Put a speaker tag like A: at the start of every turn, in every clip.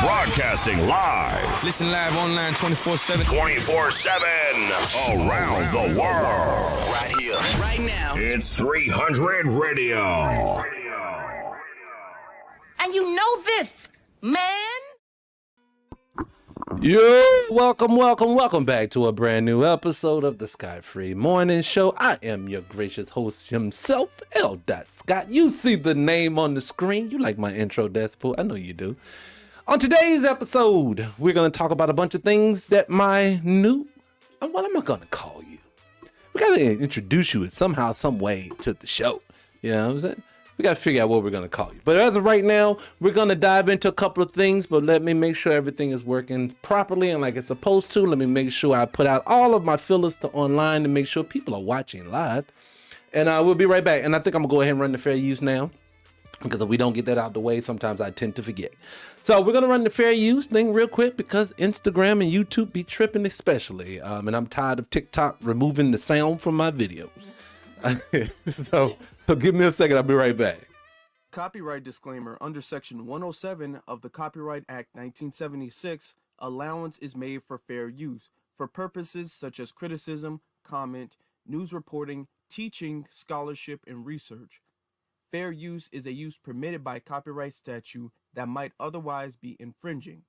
A: Broadcasting live.
B: Listen live online 24/7.
A: 24/7 around the world.
B: Right here. Right now.
A: It's 300 Radio.
C: And you know this, man.
D: Yo, welcome back to a brand new episode of the Sky Free Morning Show. I am your gracious host himself, L. Scott. You see the name on the screen. You like my intro, Despo? I know you do. On today's episode, we're going to talk about a bunch of things that what am I going to call you? We got to introduce you in somehow, some way to the show. You know what I'm saying? We got to figure out what we're going to call you. But as of right now, we're going to dive into a couple of things, but let me make sure everything is working properly and like it's supposed to. Let me make sure I put out all of my fillers to online to make sure people are watching live. And we'll be right back. And I think I'm going to go ahead and run the fair use now, because if we don't get that out the way, sometimes I tend to forget. So we're going to run the fair use thing real quick because Instagram and YouTube be tripping especially. And I'm tired of TikTok removing the sound from my videos. So give me a second. I'll be right back.
E: Copyright disclaimer. Under Section 107 of the Copyright Act 1976, allowance is made for fair use for purposes such as criticism, comment, news reporting, teaching, scholarship, and research. Fair use is a use permitted by copyright statute that might otherwise be infringing.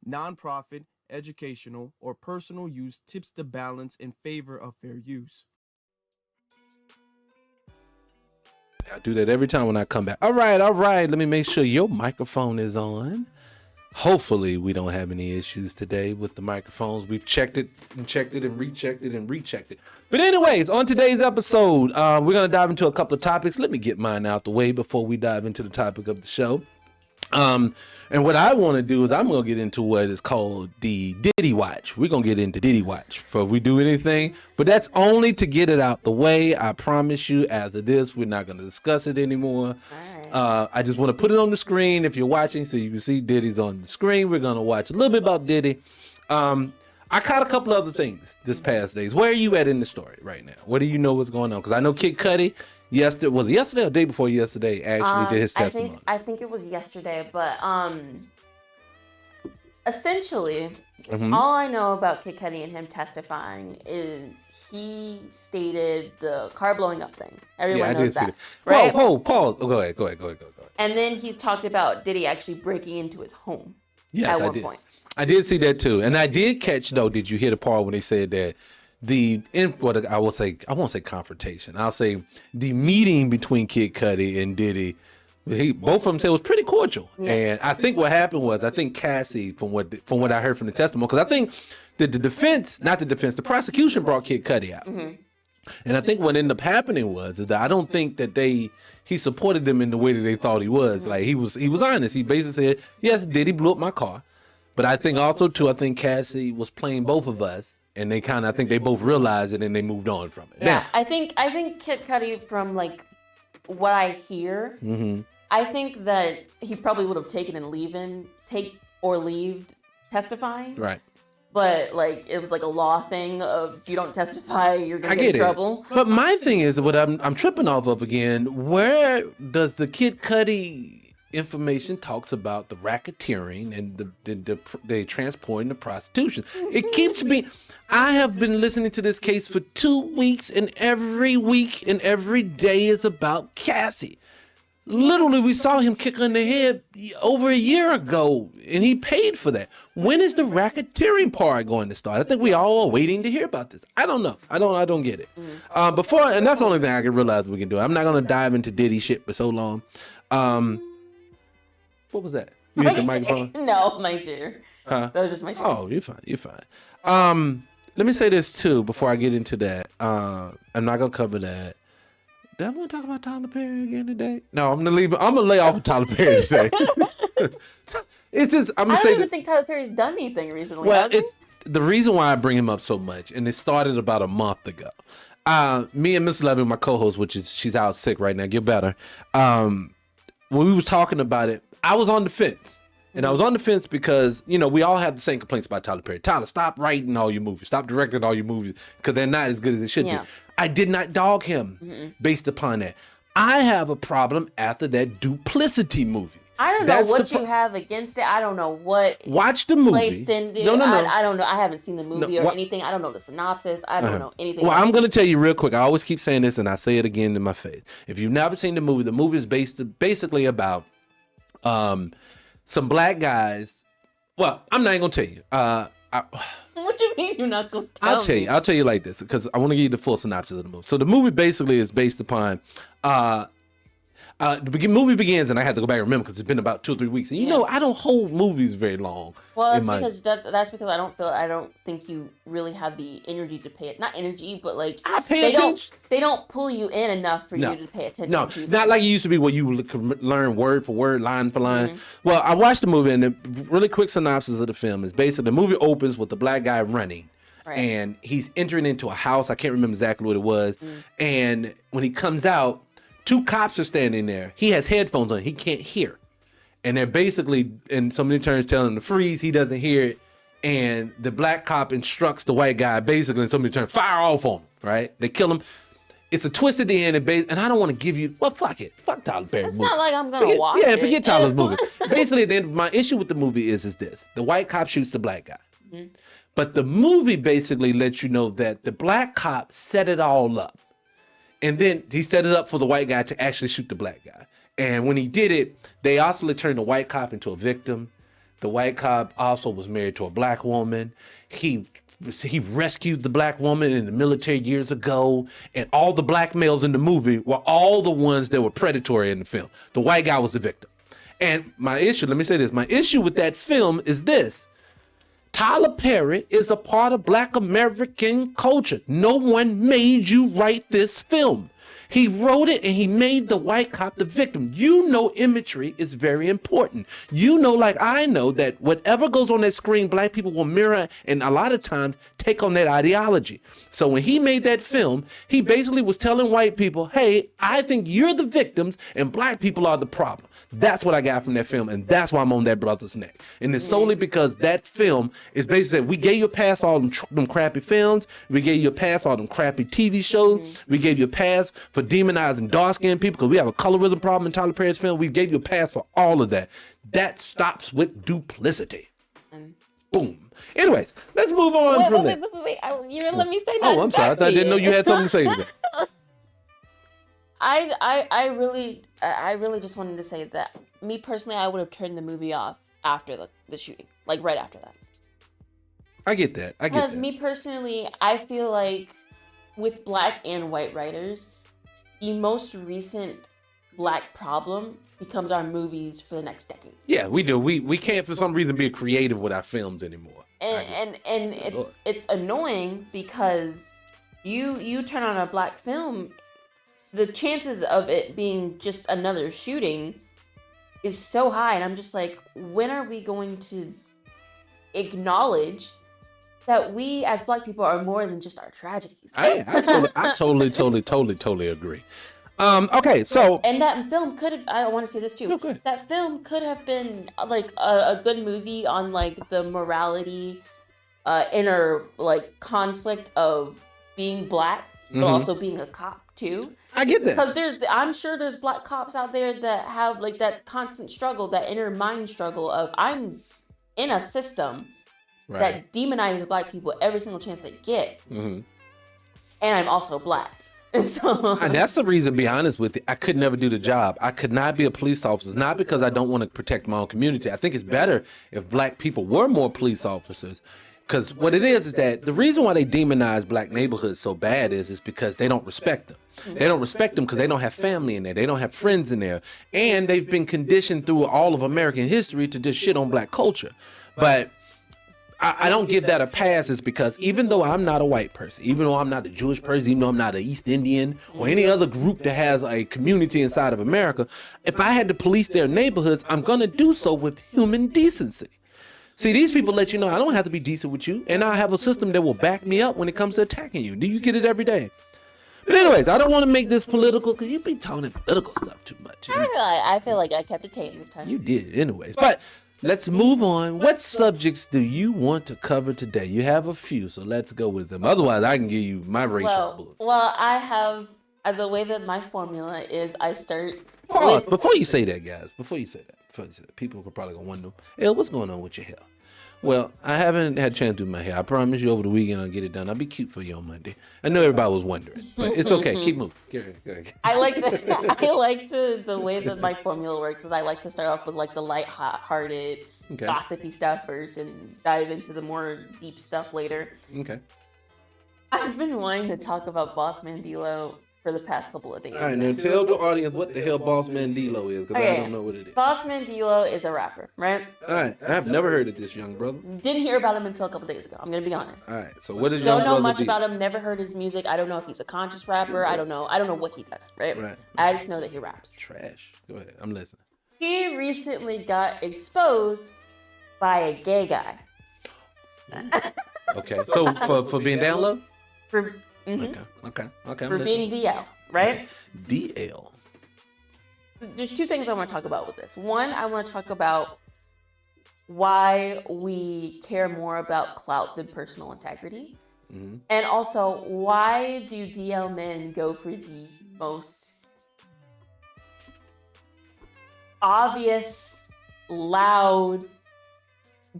E: Nonprofit, educational, or personal use tips the balance in favor of fair use.
D: I do that every time when I come back. All right. Let me make sure your microphone is on. Hopefully we don't have any issues today with the microphones. We've checked it and rechecked it. But anyways, on today's episode, we're going to dive into a couple of topics. Let me get mine out the way before we dive into the topic of the show. And what I want to do is I'm going to get into what is called the Diddy Watch. We're going to get into Diddy Watch before we do anything, but that's only to get it out the way. I promise you, after this, we're not going to discuss it anymore. Right. I just want to put it on the screen if you're watching so you can see Diddy's on the screen. We're going to watch a little bit about Diddy. I caught a couple other things this past days. Where are you at in the story right now? What do you know what's going on? Because I know Kid Cudi, was it yesterday or the day before yesterday, actually did his testimony.
F: I think it was yesterday, but essentially, all I know about Kid Cudi and him testifying is he stated the car blowing up thing. Everyone knows that. Right?
D: Whoa, pause. Go ahead.
F: And then he talked about Diddy actually breaking into his home at one point.
D: I did see that too. And I did catch, though, did you hear the part when they said that I won't say confrontation. I'll say the meeting between Kid Cudi and Diddy, both of them said it was pretty cordial. Yeah. And I think what happened was, Cassie, from what I heard from the testimony, because I think that the prosecution brought Kid Cudi out. Mm-hmm. And I think what ended up happening was that I don't think that he supported them in the way that they thought he was. Mm-hmm. Like he was honest. He basically said, yes, Diddy blew up my car. But I think also too, Cassie was playing both of us. And I think they both realized it and they moved on from it.
F: Yeah,
D: now,
F: I think Kid Cudi, from like what I hear, I think that he probably would have taken and leave testifying.
D: Right.
F: But like it was like a law thing of if you don't testify, you're gonna get in trouble.
D: But my thing is what I'm tripping off of again. Where does the Kid Cudi information talks about the racketeering and the transporting the prostitution? It keeps me. I have been listening to this case for 2 weeks, and every week and every day is about Cassie. Literally, we saw him kick her in the head over a year ago, and he paid for that. When is the racketeering part going to start? I think we all are waiting to hear about this. I don't know. I don't get it. And that's the only thing I can realize we can do. I'm not going to dive into Diddy shit for so long. What was that? You hit the microphone?
F: No, my chair.
D: Huh?
F: That was just my chair.
D: Oh, you're fine. Let me say this too before I get into that. I'm not gonna cover that. Did I want to talk about Tyler Perry again today? No, I'm gonna lay off of Tyler Perry today. It's just I don't
F: even think Tyler Perry's done anything recently.
D: Well, it's the reason why I bring him up so much, and it started about a month ago. Me and Miss Levy, my co-host, she's out sick right now. Get better. When we was talking about it, I was on the fence. And I was on the fence because, we all have the same complaints about Tyler Perry. Tyler, stop writing all your movies. Stop directing all your movies because they're not as good as they should be. I did not dog him based upon that. I have a problem after that Duplicity movie.
F: I don't know what you have against it. I don't know what.
D: Watch the movie.
F: Placed in it.
D: No.
F: I don't know. I haven't seen the movie or anything. I don't know the synopsis. I don't know anything.
D: Well, I'm going to tell you real quick. I always keep saying this, and I say it again in my face. If you've never seen the movie is basically about some black guys. Well, I'm not even going to tell you.
F: What you mean you're not going to tell me?
D: I'll tell you like this, because I want to give you the full synopsis of the movie. So the movie basically is based upon the movie begins, and I have to go back and remember because it's been about 2 or 3 weeks. And you know, I don't hold movies very long.
F: Well, that's because I don't think you really have the energy to pay it. Not energy, but like
D: I pay attention.
F: They don't pull you in enough for you to pay attention.
D: No,
F: to
D: not like it used to be where you learn word for word, line for line. Well, I watched the movie, and the really quick synopsis of the film is basically the movie opens with the black guy running. Right. And he's entering into a house. I can't remember exactly what it was. And when he comes out, 2 cops are standing there. He has headphones on. He can't hear. And they're basically, in so many terms, telling him to freeze. He doesn't hear it. And the black cop instructs the white guy, basically, in so many terms, fire off on him, right? They kill him. It's a twist at the end. And I don't want to give you, well, fuck it. Fuck Tyler Perry's movie.
F: It's not like I'm going to watch it.
D: Yeah, forget Tyler's movie. Basically, then my issue with the movie is this. The white cop shoots the black guy. But the movie basically lets you know that the black cop set it all up. And then he set it up for the white guy to actually shoot the black guy. And when he did it, they also turned the white cop into a victim. The white cop also was married to a black woman. He rescued the black woman in the military years ago. And all the black males in the movie were all the ones that were predatory in the film. The white guy was the victim. And my issue with that film is this. Tyler Perry is a part of Black American culture. No one made you write this film. He wrote it and he made the white cop the victim. You know, imagery is very important. You know, like I know, that whatever goes on that screen, black people will mirror and a lot of times take on that ideology. So when he made that film, he basically was telling white people, hey, I think you're the victims and black people are the problem. That's what I got from that film, and that's why I'm on that brother's neck. And it's solely because that film is basically, we gave you a pass for all them crappy films. We gave you a pass for all them crappy TV shows. We gave you a pass for demonizing dark-skinned people because we have a colorism problem in Tyler Perry's film. We gave you a pass for all of that. That stops with duplicity. Boom. Anyways, let's move on from that.
F: Wait. You didn't let me say that.
D: Oh, I'm sorry. I didn't know you had something to say to that.
F: I really just wanted to say that me personally, I would have turned the movie off after the shooting, like right after that.
D: I get that.
F: Because me personally, I feel like with black and white writers, the most recent black problem becomes our movies for the next decade.
D: Yeah, we do. We can't for some reason be creative with our films anymore.
F: And it's annoying because you turn on a black film, the chances of it being just another shooting is so high. And I'm just like, when are we going to acknowledge that we as black people are more than just our tragedies?
D: I totally agree. Okay, so...
F: And that film could have... I want to say this too.
D: No, go ahead.
F: That film could have been like a good movie on like the morality, inner like conflict of being black, but also being a cop too.
D: I get that.
F: Because I'm sure there's black cops out there that have like that constant struggle, that inner mind struggle of I'm in a system that demonizes black people every single chance they get, and I'm also black. And
D: that's the reason, to be honest with you, I could never do the job. I could not be a police officer, not because I don't want to protect my own community. I think it's better if black people were more police officers. Because what it is that the reason why they demonize black neighborhoods so bad is because they don't respect them. They don't respect them because they don't have family in there. They don't have friends in there. And they've been conditioned through all of American history to just shit on black culture. But I don't give that a pass is because even though I'm not a white person, even though I'm not a Jewish person, even though I'm not an East Indian or any other group that has a community inside of America, if I had to police their neighborhoods, I'm going to do so with human decency. See, these people let you know I don't have to be decent with you, and I have a system that will back me up when it comes to attacking you. Do you get it every day? But anyways, I don't want to make this political because you be talking political stuff too much.
F: I feel like I kept it tame this time.
D: You did it anyways. But let's move on. What subjects do you want to cover today? You have a few, so let's go with them. Otherwise, I can give you my racial bullet.
F: Well, I have the way that my formula is. I start.
D: Pause. Before you say that, guys. Before you say that. people are probably gonna wonder, "Hey, what's going on with your hair?" Well, I haven't had a chance to do my hair. I promise you over the weekend I'll get it done. I'll be cute for you on Monday. I know everybody was wondering, but it's okay. Keep moving. Go ahead.
F: I like to the way that my formula works is I like to start off with like the light-hearted, gossipy stuff first and dive into the more deep stuff later.
D: Okay.
F: I've been wanting to talk about Boss Man D-Lo for the past couple of days.
D: All right, now tell the audience what the hell Boss Man D-Lo is, because I don't know what it is.
F: Boss Man D-Lo is a rapper, right?
D: All right, I've never heard of this young brother.
F: Didn't hear about him until a couple days ago. I'm gonna be honest.
D: All right, so what is
F: Don't
D: young
F: know
D: brother
F: much
D: do?
F: about him. Never heard his music. I don't know if he's a conscious rapper. I don't know what he does. Right. I just know that he raps.
D: Trash. Go ahead. I'm listening.
F: He recently got exposed by a gay guy.
D: Okay, so for being down low.
F: For
D: Okay.
F: for being DL, right?
D: DL.
F: There's two things I want to talk about with this. One, I want to talk about why we care more about clout than personal integrity. And also, why do DL men go for the most obvious, loud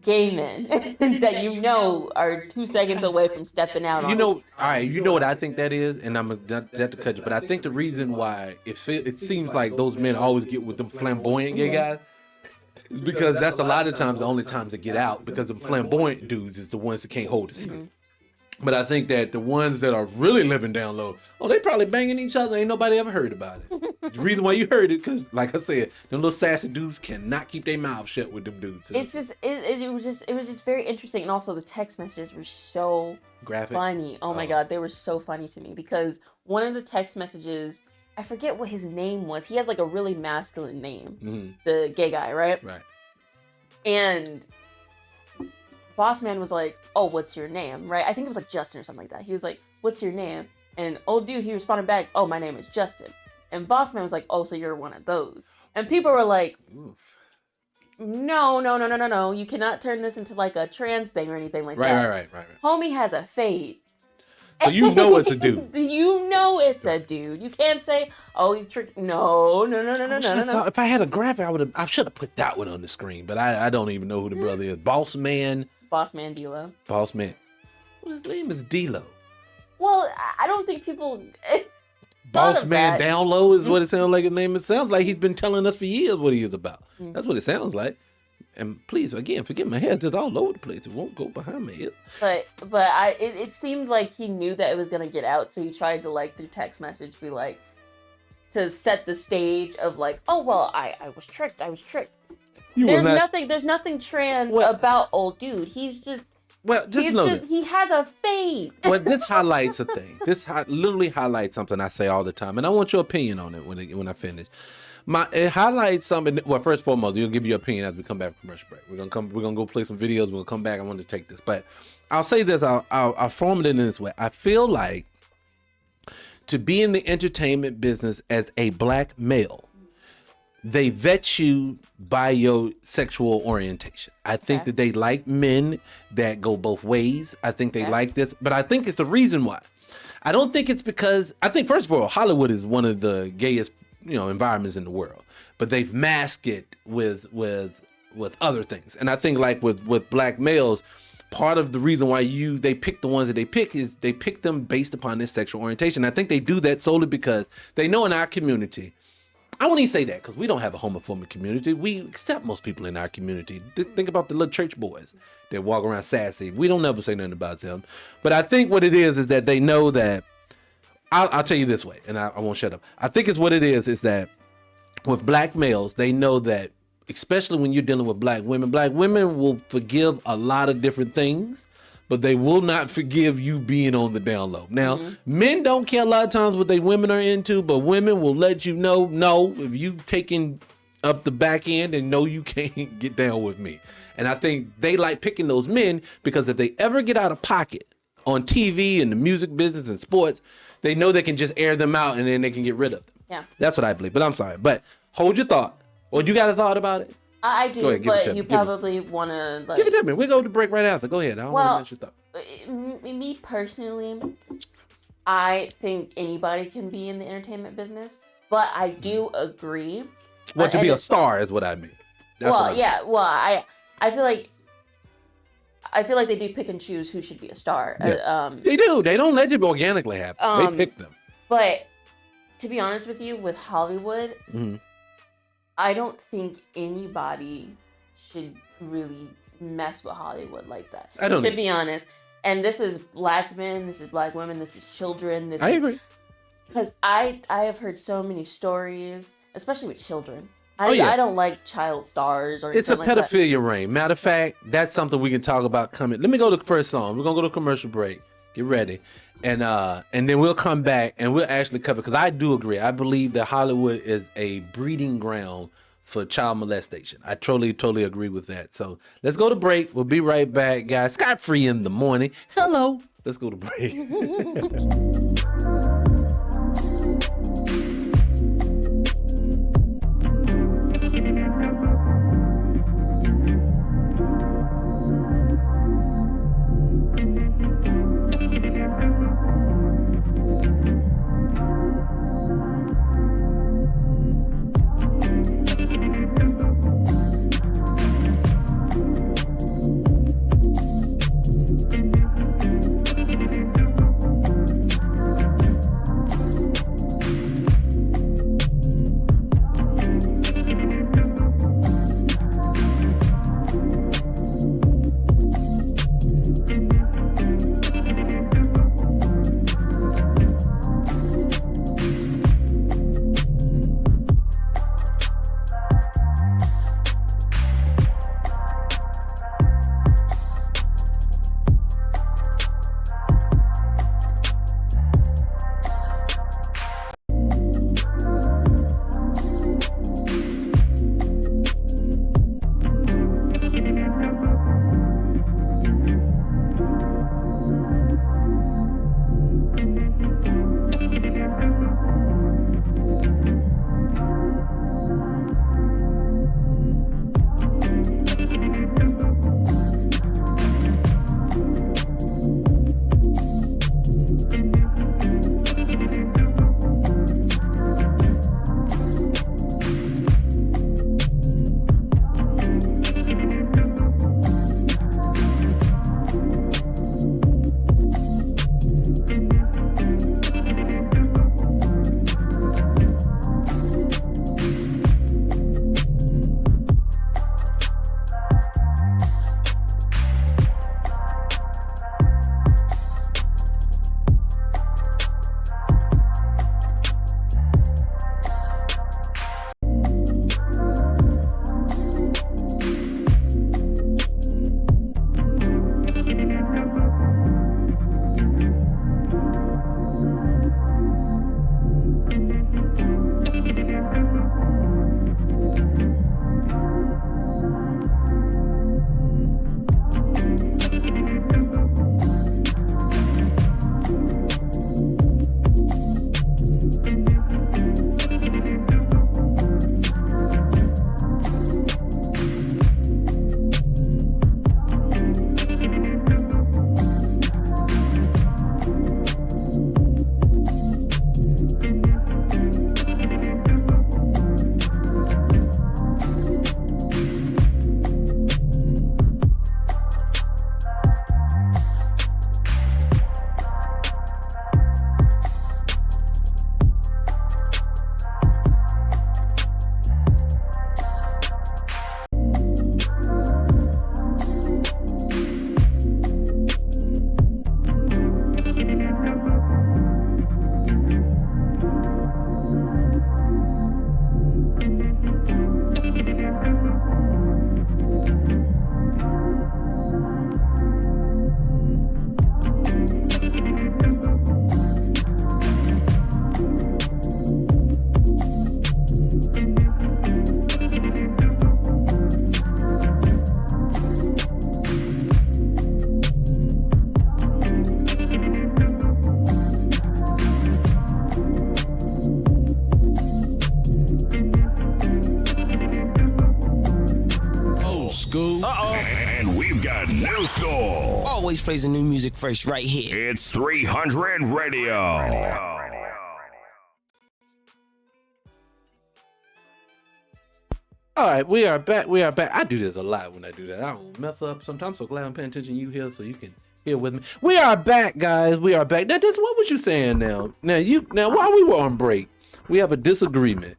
F: gay men that you know are 2 seconds away from stepping out on
D: all right, you know what I think that is, and I'm gonna have to cut you, but I think the reason why it seems like those men always get with them flamboyant gay guys is because that's a lot of times the only times they get out, because the flamboyant dudes is the ones that can't hold a secret. But I think that the ones that are really living down low, they probably banging each other. Ain't nobody ever heard about it. The reason why you heard it, because like I said, them little sassy dudes cannot keep their mouths shut with them dudes.
F: It's just it was just very interesting, and also the text messages were so
D: graphic,
F: funny. Oh my god, they were so funny to me because one of the text messages, I forget what his name was. He has like a really masculine name, the gay guy, right?
D: Right.
F: And Boss Man was like, "Oh, what's your name?" Right? I think it was like Justin or something like that. He was like, "What's your name?" And old dude, he responded back, "Oh, my name is Justin." And Boss Man was like, "Oh, so you're one of those." And people were like, No. You cannot turn this into like a trans thing or anything like that.
D: Right.
F: Homie has a fade.
D: So you know it's a dude.
F: You know it's a dude. You can't say, "Oh, you tricked." No.
D: If I had a graphic, I should have put that one on the screen, but I don't even know who the brother is. Boss Man D-Lo. Boss Man. Well, his name is D-Lo.
F: Well, I don't think people.
D: Boss Man Down Low is what it sounds like his name. It sounds like he's been telling us for years what he is about. That's what it sounds like. And please, again, forgive my hair, just all over the place. It won't go behind my ear.
F: But it seemed like he knew that it was gonna get out, so he tried to like through text message be like to set the stage of like, "Oh well, I was tricked. There's nothing trans about old dude. He's just."
D: Well,
F: he has a fade.
D: Well, this highlights a thing. Literally highlights something I say all the time, and I want your opinion on it when I finish. It highlights something. Well, first and foremost, you'll give your opinion as we come back from commercial break. We're gonna go play some videos. We'll come back. I want to take this, but I'll say this. I'll form it in this way. I feel like to be in the entertainment business as a black male, they vet you by your sexual orientation. I think that they like men that go both ways. I think they like this, but I think it's the reason why. I don't think it's because, I think first of all, Hollywood is one of the gayest, environments in the world, but they've masked it with other things. And I think like with black males, part of the reason why they pick the ones that they pick is they pick them based upon their sexual orientation. I think they do that solely because they know in our community, I won't even say that because we don't have a homophobic community. We accept most people in our community. Think about the little church boys that walk around sassy. We don't never say nothing about them. But I think what it is that they know that, I'll tell you this way, and I won't shut up. I think it's what it is that with black males, they know that, especially when you're dealing with black women will forgive a lot of different things, but they will not forgive you being on the down low. Now, men don't care a lot of times what they women are into, but women will let you know, no, if you taking up the back end and no, you can't get down with me. And I think they like picking those men because if they ever get out of pocket on TV and the music business and sports, they know they can just air them out and then they can get rid of them.
F: Yeah.
D: That's what I believe, but I'm sorry. But hold your thought. Or you got a thought about it?
F: I do, ahead, but you probably want to like...
D: Give it to me. We'll go to break right after. Go ahead. I don't want to mess your thought.
F: Me personally, I think anybody can be in the entertainment business, but I do agree.
D: Well, to be a star is what I mean. That's what
F: well,
D: I'm
F: yeah. Well, I feel like they do pick and choose who should be a star.
D: Yeah. They do. They don't let it organically happen. They pick them.
F: But to be honest with you, with Hollywood, I don't think anybody should really mess with Hollywood like that.
D: I don't.
F: To be honest, and this is black men, this is black women, this is children.
D: I agree.
F: Because I have heard so many stories, especially with children.
D: Yeah.
F: I don't like child stars or
D: it's a
F: anything like that.
D: pedophilia ring. Matter of fact, that's something we can talk about coming. Let me go to the first song. We're gonna go to a commercial break. Get ready, and then we'll come back and we'll actually cover. Because I do agree. I believe that Hollywood is a breeding ground for child molestation. I totally agree with that. So let's go to break. We'll be right back, guys. Scott Free in the morning. Hello. Let's go to break.
A: And we've got new school.
B: Always plays the new music first right here.
A: It's 300 Radio.
D: All right, we are back. We are back. I do this a lot when I do that. I will mess up sometimes. So glad I'm paying attention to you here so you can hear with me. We are back, guys. We are back. Now, this, what was you saying now? Now, while we were on break, we have a disagreement.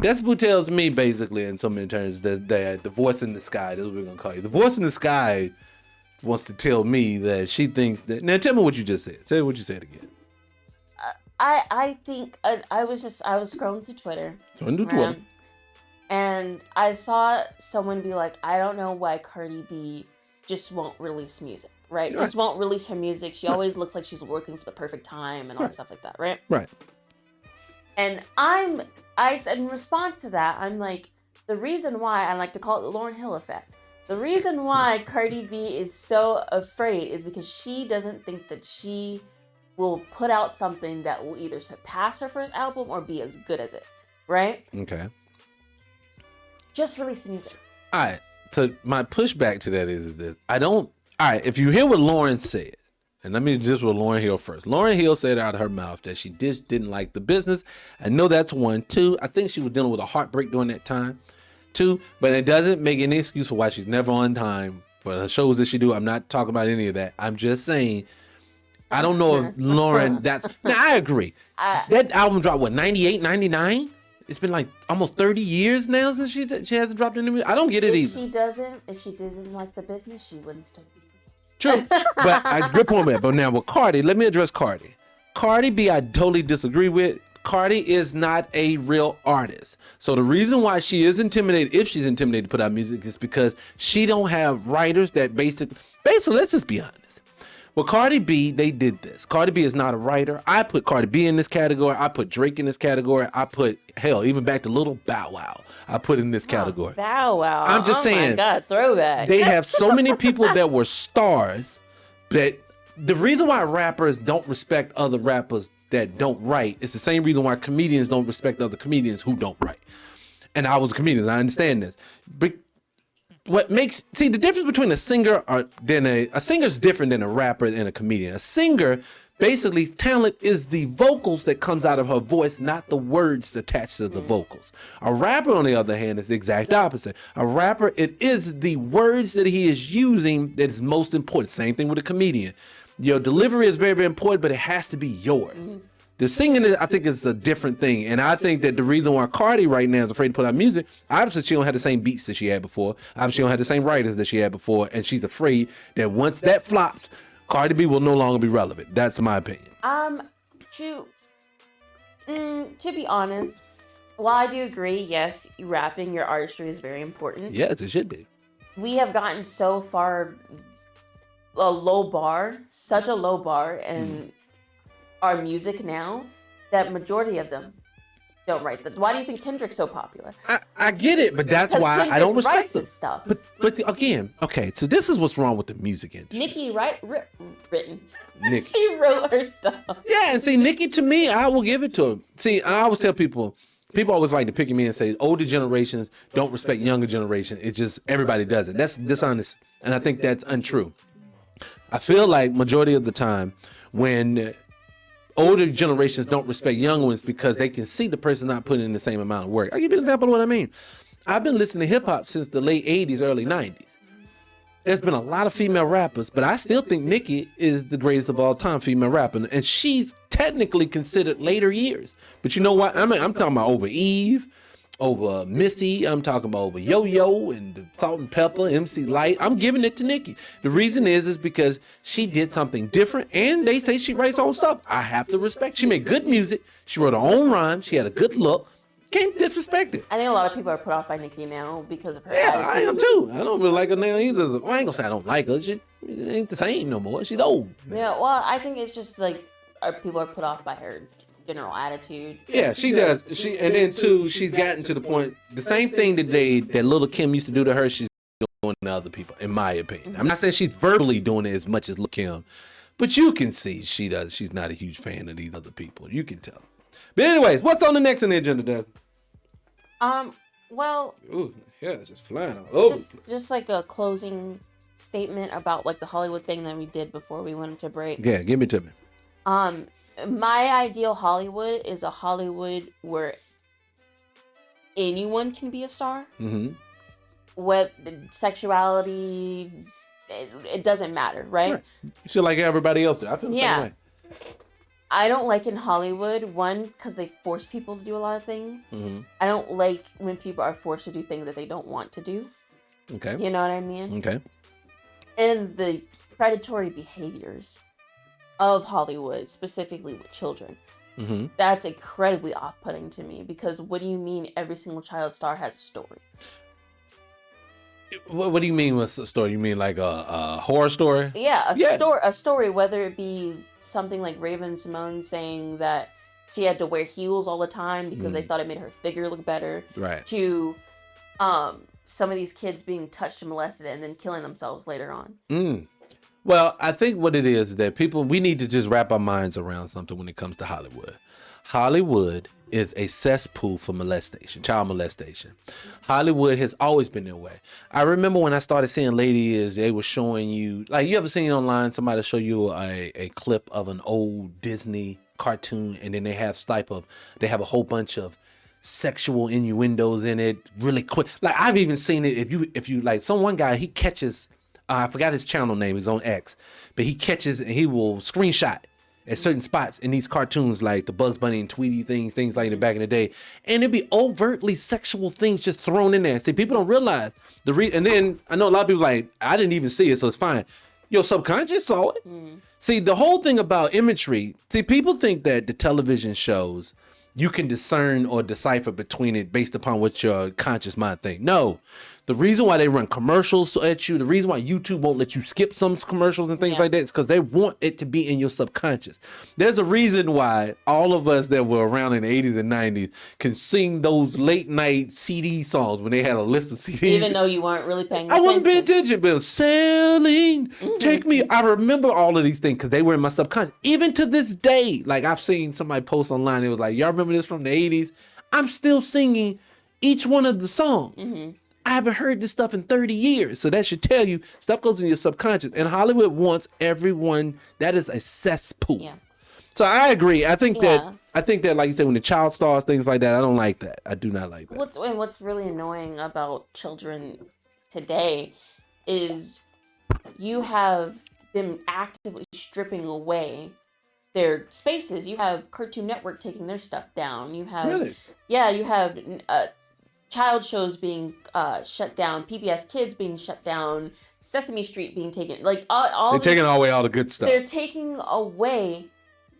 D: Despo tells me basically in so many terms that the voice in the sky, that's what we're going to call you. The voice in the sky wants to tell me that she thinks that. Now, tell me what you just said. Tell me what you said again.
F: I think I was scrolling through Twitter. And I saw someone be like, I don't know why Cardi B just won't release music, right? Just won't release her music. She always looks like she's working for the perfect time and all stuff like that, right?
D: Right.
F: And I said in response to that, I'm like, the reason why, I like to call it the Lauryn Hill effect. The reason why Cardi B is so afraid is because she doesn't think that she will put out something that will either surpass her first album or be as good as it, right?
D: Okay.
F: Just release the music.
D: All right. So my pushback to that is this. All right, if you hear what Lauryn said, and let me just with Lauryn Hill first. Lauryn Hill said out of her mouth that she just didn't like the business. I know that's one. Two, I think she was dealing with a heartbreak during that time. Two, but it doesn't make any excuse for why she's never on time for the shows that she do. I'm not talking about any of that. I'm just saying, I don't know if Lauryn, now I agree. That album dropped, what, 98, 99? It's been like almost 30 years now since she hasn't dropped any music. I don't get it either.
F: If she doesn't like the business, she wouldn't still be.
D: True, but I grip on that. But now with Cardi, let me address Cardi. Cardi B, I totally disagree with. Cardi is not a real artist. So the reason why she is intimidated, if she's intimidated to put out music, is because she don't have writers that basically, let's just be honest. With Cardi B, they did this. Cardi B is not a writer. I put Cardi B in this category. I put Drake in this category. I put, hell, even back to Little Bow Wow, I put in this category.
F: Bow Wow.
D: I'm just saying.
F: Oh my God, throwback.
D: They have so many people that were stars that the reason why rappers don't respect other rappers that don't write is the same reason why comedians don't respect other comedians who don't write. And I was a comedian. I understand this. But the difference between a singer a singer is different than a rapper and a comedian. A singer, basically, talent is the vocals that comes out of her voice, not the words attached to the vocals. A rapper, on the other hand, is the exact opposite. A rapper, it is the words that he is using that is most important. Same thing with a comedian. Your delivery is very, very important, but it has to be yours. The singing, I think, is a different thing. And I think that the reason why Cardi right now is afraid to put out music, obviously she don't have the same beats that she had before. Obviously she don't have the same writers that she had before. And she's afraid that once that flops, Cardi B will no longer be relevant. That's my opinion.
F: To be honest, while I do agree, yes, rapping, your artistry is very important.
D: Yes, it should be.
F: We have gotten so far such a low bar in our music now that majority of them don't write that. Why do you think Kendrick's so popular?
D: I get it, but that's why I don't respect
F: this stuff.
D: But again, okay, so this is what's wrong with the music industry.
F: Nicki written.
D: Nicki.
F: She wrote her stuff.
D: Yeah, and see, Nicki, to me, I will give it to her. See, I always tell people always like to pick me and say older generations don't respect younger generation. It's just everybody does it. That's dishonest, and I think that's untrue. I feel like majority of the time when older generations don't respect young ones because they can see the person not putting in the same amount of work. I'll give you an example of what I mean. I've been listening to hip hop since the late 80s, early 90s. There's been a lot of female rappers, but I still think Nicki is the greatest of all time female rapper. And she's technically considered later years. But you know what? I'm talking about over Eve, over Missy, I'm talking about over Yo-Yo and the Salt and Pepper, MC Light. I'm giving it to Nicki. The reason is because she did something different, and they say she writes her own stuff. I have to respect. She made good music. She wrote her own rhymes. She had a good look. Can't disrespect it.
F: I think a lot of people are put off by Nicki now because of her
D: Yeah,
F: attitude.
D: I am too. I don't really like her now either. Well, I ain't gonna say I don't like her. She ain't the same no more. She's old.
F: Yeah, well, I think it's just like people are put off by her general attitude.
D: Yeah, she does. And then too, she's gotten to the point. The same thing that Little Kim used to do to her, she's doing to other people. In my opinion, I'm not saying she's verbally doing it as much as Lil Kim, but you can see she does. She's not a huge fan of these other people. You can tell. But anyways, what's on the next on the agenda, Des?
F: Well,
D: Ooh, yeah, it's just flying all over.
F: just like a closing statement about like the Hollywood thing that we did before we went to break.
D: Yeah, give it to me.
F: My ideal Hollywood is a Hollywood where anyone can be a star.
D: Mm-hmm.
F: What sexuality, it doesn't matter, right?
D: You feel like everybody else do. I feel the same way.
F: I don't like in Hollywood, one, because they force people to do a lot of things.
D: Mm-hmm.
F: I don't like when people are forced to do things that they don't want to do.
D: Okay.
F: You know what I mean?
D: Okay.
F: And the predatory behaviors of Hollywood, specifically with children.
D: Mm-hmm.
F: That's incredibly off-putting to me, because what do you mean every single child star has a story?
D: What do you mean with a story? You mean like a horror story?
F: Yeah, a story, whether it be something like Raven Simone saying that she had to wear heels all the time because they thought it made her figure look better.
D: Right.
F: To some of these kids being touched and molested and then killing themselves later on.
D: Well, I think what it is that we need to just wrap our minds around something when it comes to Hollywood. Hollywood is a cesspool for molestation, child molestation. Hollywood has always been that way. I remember when I started seeing ladies, they were showing you, like, you ever seen online somebody show you a clip of an old Disney cartoon, and then they have they have a whole bunch of sexual innuendos in it really quick. Like, I've even seen it if you like, one guy, he catches, I forgot his channel name, he's on X, but he catches and he will screenshot at certain spots in these cartoons, like the Bugs Bunny and Tweety things like that back in the day, and it'd be overtly sexual things just thrown in there. See, people don't realize and then I know a lot of people like, I didn't even see it, so it's fine. Your subconscious saw it. See, the whole thing about imagery, people think that the television shows, you can discern or decipher between it based upon what your conscious mind think. No. The reason why they run commercials at you, the reason why YouTube won't let you skip some commercials and things like that is because they want it to be in your subconscious. There's a reason why all of us that were around in the 80s and 90s can sing those late night CD songs when they had a list of CDs.
F: Even though you weren't really paying attention.
D: I wasn't paying attention, but sailing, take me. I remember all of these things because they were in my subconscious. Even to this day, like I've seen somebody post online, it was like, y'all remember this from the 80s? I'm still singing each one of the songs. I haven't heard this stuff in 30 years. So that should tell you stuff goes in your subconscious. And Hollywood wants everyone, that is a cesspool. Yeah. So I agree. I think that, like you said, when the child stars, things like that, I don't like that. I do not like that.
F: What's really annoying about children today is you have them actively stripping away their spaces. You have Cartoon Network taking their stuff down. You have, you have child shows being shut down, PBS Kids being shut down, Sesame Street being taken, like they're
D: taking away all the good stuff.
F: They're taking away,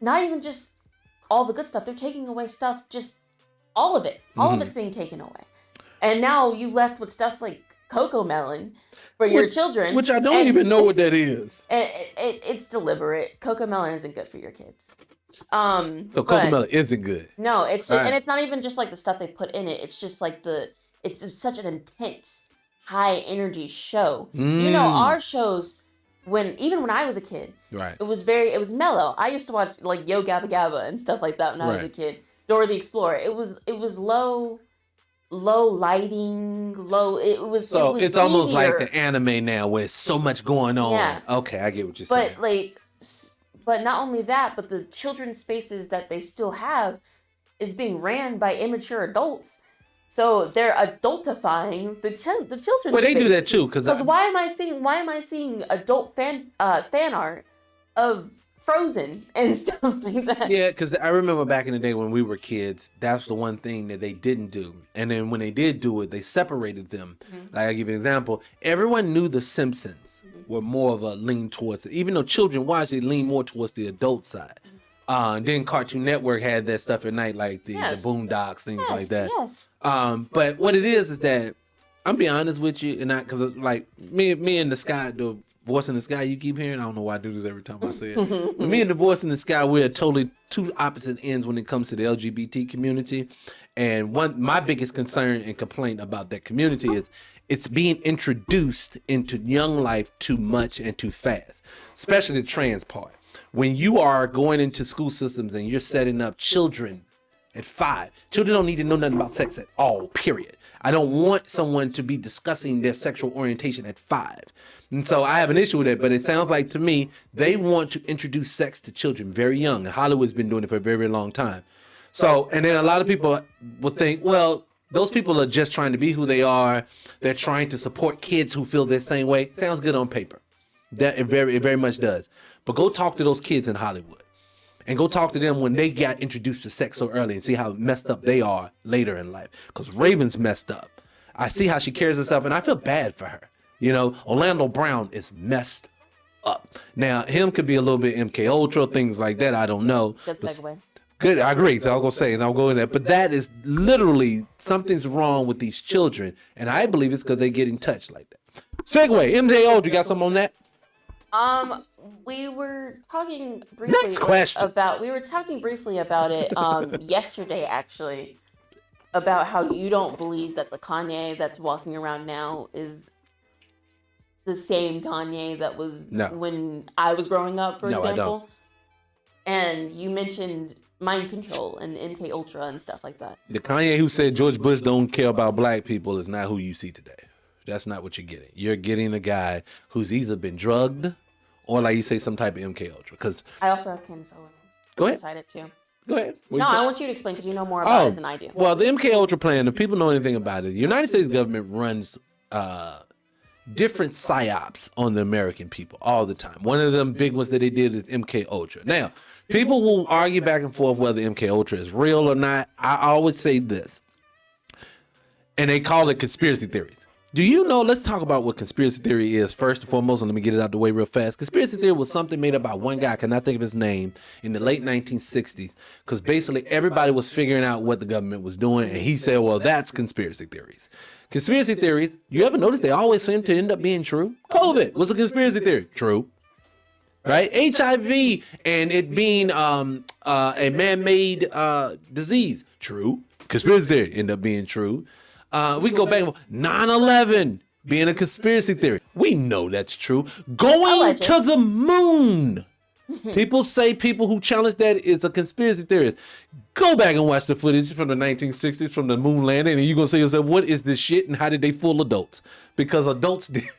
F: not even just all the good stuff. They're taking away stuff, just all of it. All of it's being taken away, and now you left with stuff like Coco Melon for your children,
D: which I don't even know what that is.
F: It's deliberate. Coco Melon isn't good for your kids.
D: So Coco Melon isn't good.
F: No, it's just, and it's not even just like the stuff they put in it. It's just like it's such an intense, high energy show. You know, our shows, even when I was a kid, it was mellow. I used to watch like Yo Gabba Gabba and stuff like that when I was a kid. Dora the Explorer. It was low lighting,
D: it's almost like the anime now where it's so much going on. Yeah. Okay, I get what you're saying.
F: But not only that, but the children's spaces that they still have is being ran by immature adults. So they're adultifying the children's
D: Well, they do that too.
F: Because why am I seeing adult fan art of Frozen and stuff like that?
D: Yeah, because I remember back in the day when we were kids, that's the one thing that they didn't do. And then when they did do it, they separated them. Like, I'll give you an example. Everyone knew The Simpsons were more of a lean towards it. Even though children watched it, lean more towards the adult side. Then Cartoon Network had that stuff at night, like the Boondocks, things like that.
F: Yes.
D: But what it is that, I'm being honest with you, and because like me and the Sky, the voice in the sky you keep hearing, I don't know why I do this every time I say it. But me and the voice in the sky, we're totally two opposite ends when it comes to the LGBT community. And my biggest concern and complaint about that community is it's being introduced into young life too much and too fast, especially the trans part. When you are going into school systems and you're setting up children at 5, children don't need to know nothing about sex at all, period. I don't want someone to be discussing their sexual orientation at 5. And so I have an issue with it, but it sounds like to me, they want to introduce sex to children very young. And Hollywood's been doing it for a very, very long time. So, and then a lot of people will think, well, those people are just trying to be who they are. They're trying to support kids who feel the same way. Sounds good on paper. That it very much does. But go talk to those kids in Hollywood. And go talk to them when they got introduced to sex so early and see how messed up they are later in life. Because Raven's messed up. I see how she carries herself, and I feel bad for her. You know, Orlando Brown is messed up. Now, him could be a little bit MK Ultra, things like that. I don't know.
F: Good segue.
D: Good, I agree. So I'll go say, and I'll go in there. But that is literally something's wrong with these children, and I believe it's because they're getting touched like that. Segue, MJ Ultra, you got something on that?
F: We were talking briefly
D: Next question.
F: we were talking briefly about it yesterday, actually, about how you don't believe that the Kanye that's walking around now is the same Kanye that was when I was growing up, for example. I don't. And you mentioned mind control and MK Ultra and stuff like that.
D: The Kanye who said George Bush don't care about black people is not who you see today. That's not what you're getting. You're getting a guy who's either been drugged or, like you say, some type of MK Ultra. Because
F: I also have Candace Owens.
D: Go ahead.
F: Beside it too.
D: Go ahead.
F: No, I want you to explain because you know more about it than I do.
D: Well, the MK Ultra plan, if people know anything about it, the United States government runs different psyops on the American people all the time. One of them big ones that they did is MK Ultra. Now, people will argue back and forth whether MK Ultra is real or not. I always say this, and they call it conspiracy theories. Do you know, let's talk about what conspiracy theory is first and foremost, and let me get it out the way real fast. Conspiracy theory was something made up by one guy, I cannot think of his name, in the late 1960s, because basically everybody was figuring out what the government was doing, and he said, well, that's conspiracy theories. Conspiracy theories, you ever notice they always seem to end up being true? COVID was a conspiracy theory. True. Right? HIV and it being a man-made disease. True. Conspiracy theory end up being true. We can go back. 9/11 being a conspiracy theory. We know that's true. Going to the moon. People say people who challenge that is a conspiracy theorist. Go back and watch the footage from the 1960s from the moon landing, and you're going to say to yourself, what is this shit and how did they fool adults? Because adults did.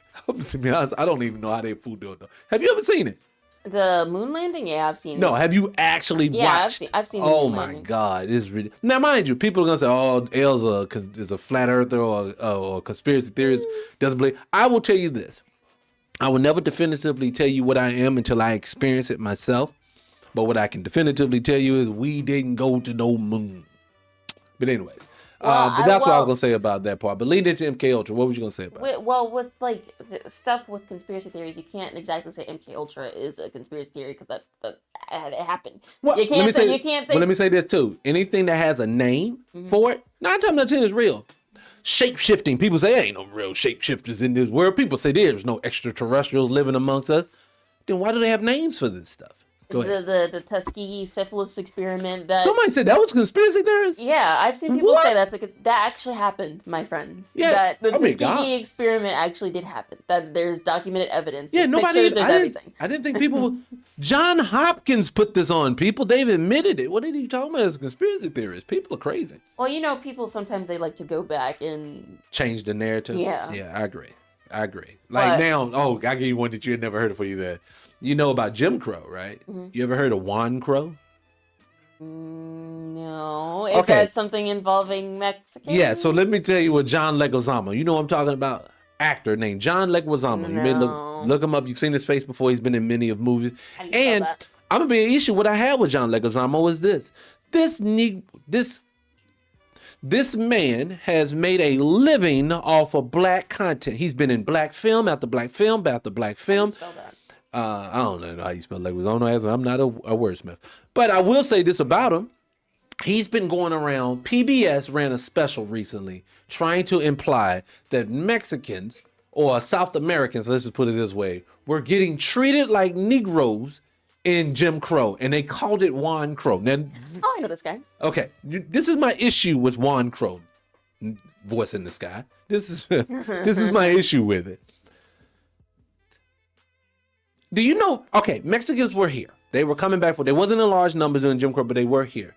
D: To be honest, I don't even know how they fooled the adults. Have you ever seen it?
F: The moon landing? Yeah, I've seen it.
D: No, have you actually watched?
F: Yeah, I've seen the
D: moon
F: landing.
D: Oh my God, it's ridiculous. Now, mind you, people are gonna say, "Oh, L's is a flat earther or a conspiracy theorist." Doesn't believe. I will tell you this: I will never definitively tell you what I am until I experience it myself. But what I can definitively tell you is we didn't go to no moon. But anyways. But that's what I was going to say about that part. But leading into MK Ultra, what was you going to say about it?
F: Well, with like stuff with conspiracy theories, you can't exactly say MK Ultra is a conspiracy theory because that it happened.
D: Well,
F: you can't say.
D: But let me say this too. Anything that has a name for it, 9 times out of 10 is real. Shape-shifting. People say, ain't no real shape-shifters in this world. People say there's no extraterrestrials living amongst us. Then why do they have names for this stuff? Go ahead.
F: The Tuskegee syphilis experiment that
D: somebody said that was conspiracy theories.
F: Yeah, I've seen people say that actually happened, my friends.
D: Yeah,
F: that the Tuskegee experiment actually did happen. That there's documented evidence.
D: Yeah,
F: there's everything.
D: I didn't think people would. John Hopkins put this on people. They've admitted it. What are you talking about as conspiracy theorists? People are crazy.
F: Well, you know, people sometimes they like to go back and
D: change the narrative.
F: Yeah.
D: Yeah, I agree. Like now, I'll give you one that you had never heard of for you there. You know about Jim Crow, right? Mm-hmm. You ever heard of Juan Crow?
F: No. Is that something involving Mexicans?
D: Yeah, so let me tell you what John Leguizamo. You know what I'm talking about? Actor named John Leguizamo. No. You may look him up. You've seen his face before. He's been in many of movies. And I'm going to be an issue. What I have with John Leguizamo is this. This man has made a living off of black content. He's been in black film after black film after black film. I don't know how you spell Leguizamo. I'm not a wordsmith. But I will say this about him. He's been going around. PBS ran a special recently trying to imply that Mexicans or South Americans, let's just put it this way, were getting treated like Negroes in Jim Crow. And they called it Juan Crow. Now,
F: I know this guy.
D: Okay. This is my issue with Juan Crow. Voice in the sky. This is my issue with it. Do you know, okay, Mexicans were here. They were coming back they wasn't in large numbers in Jim Crow, but they were here.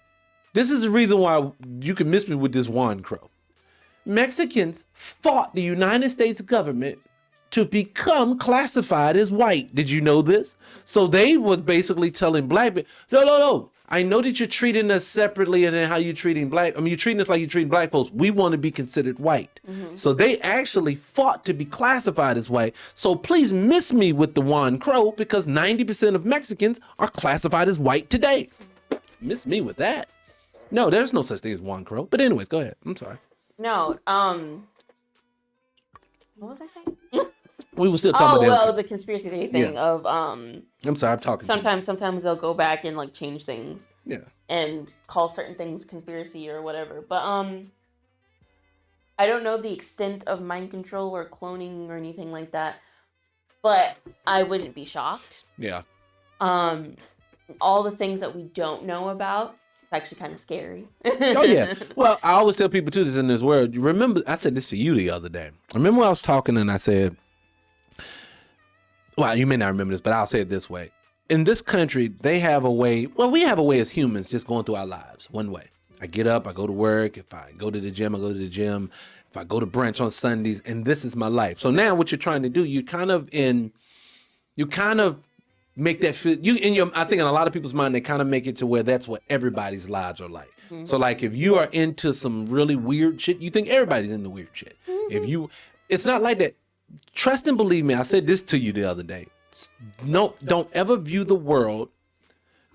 D: This is the reason why you can miss me with this Juan Crow. Mexicans fought the United States government to become classified as white. Did you know this? So they were basically telling black people, no, I know that you're treating us separately and then how you're treating you're treating us like you're treating black folks. We want to be considered white. So they actually fought to be classified as white. So please miss me with the Juan Crow because 90% of Mexicans are classified as white today. Miss me with that. No, there's no such thing as Juan Crow. But anyways, go ahead. I'm sorry.
F: No, what was I saying?
D: We were still talking about
F: the conspiracy theory thing of
D: I'm sorry, I'm talking.
F: Sometimes they'll go back and like change things.
D: Yeah.
F: And call certain things conspiracy or whatever. But I don't know the extent of mind control or cloning or anything like that. But I wouldn't be shocked.
D: Yeah.
F: All the things that we don't know about, it's actually kind of scary.
D: Oh, yeah. Well, I always tell people, too, this in this world. You remember, I said this to you the other day. I remember when I was talking and I said, well, you may not remember this, but I'll say it this way. In this country, they have a way, well, we have a way as humans just going through our lives one way. I get up, I go to work. If I go to the gym, I go to the gym. If I go to brunch on Sundays, and this is my life. So now what you're trying to do, you kind of make that fit I think in a lot of people's mind, they kind of make it to where that's what everybody's lives are like. Mm-hmm. So like if you are into some really weird shit, you think everybody's into weird shit. Mm-hmm. It's not like that. Trust and believe me, I said this to you the other day. No, don't ever view the world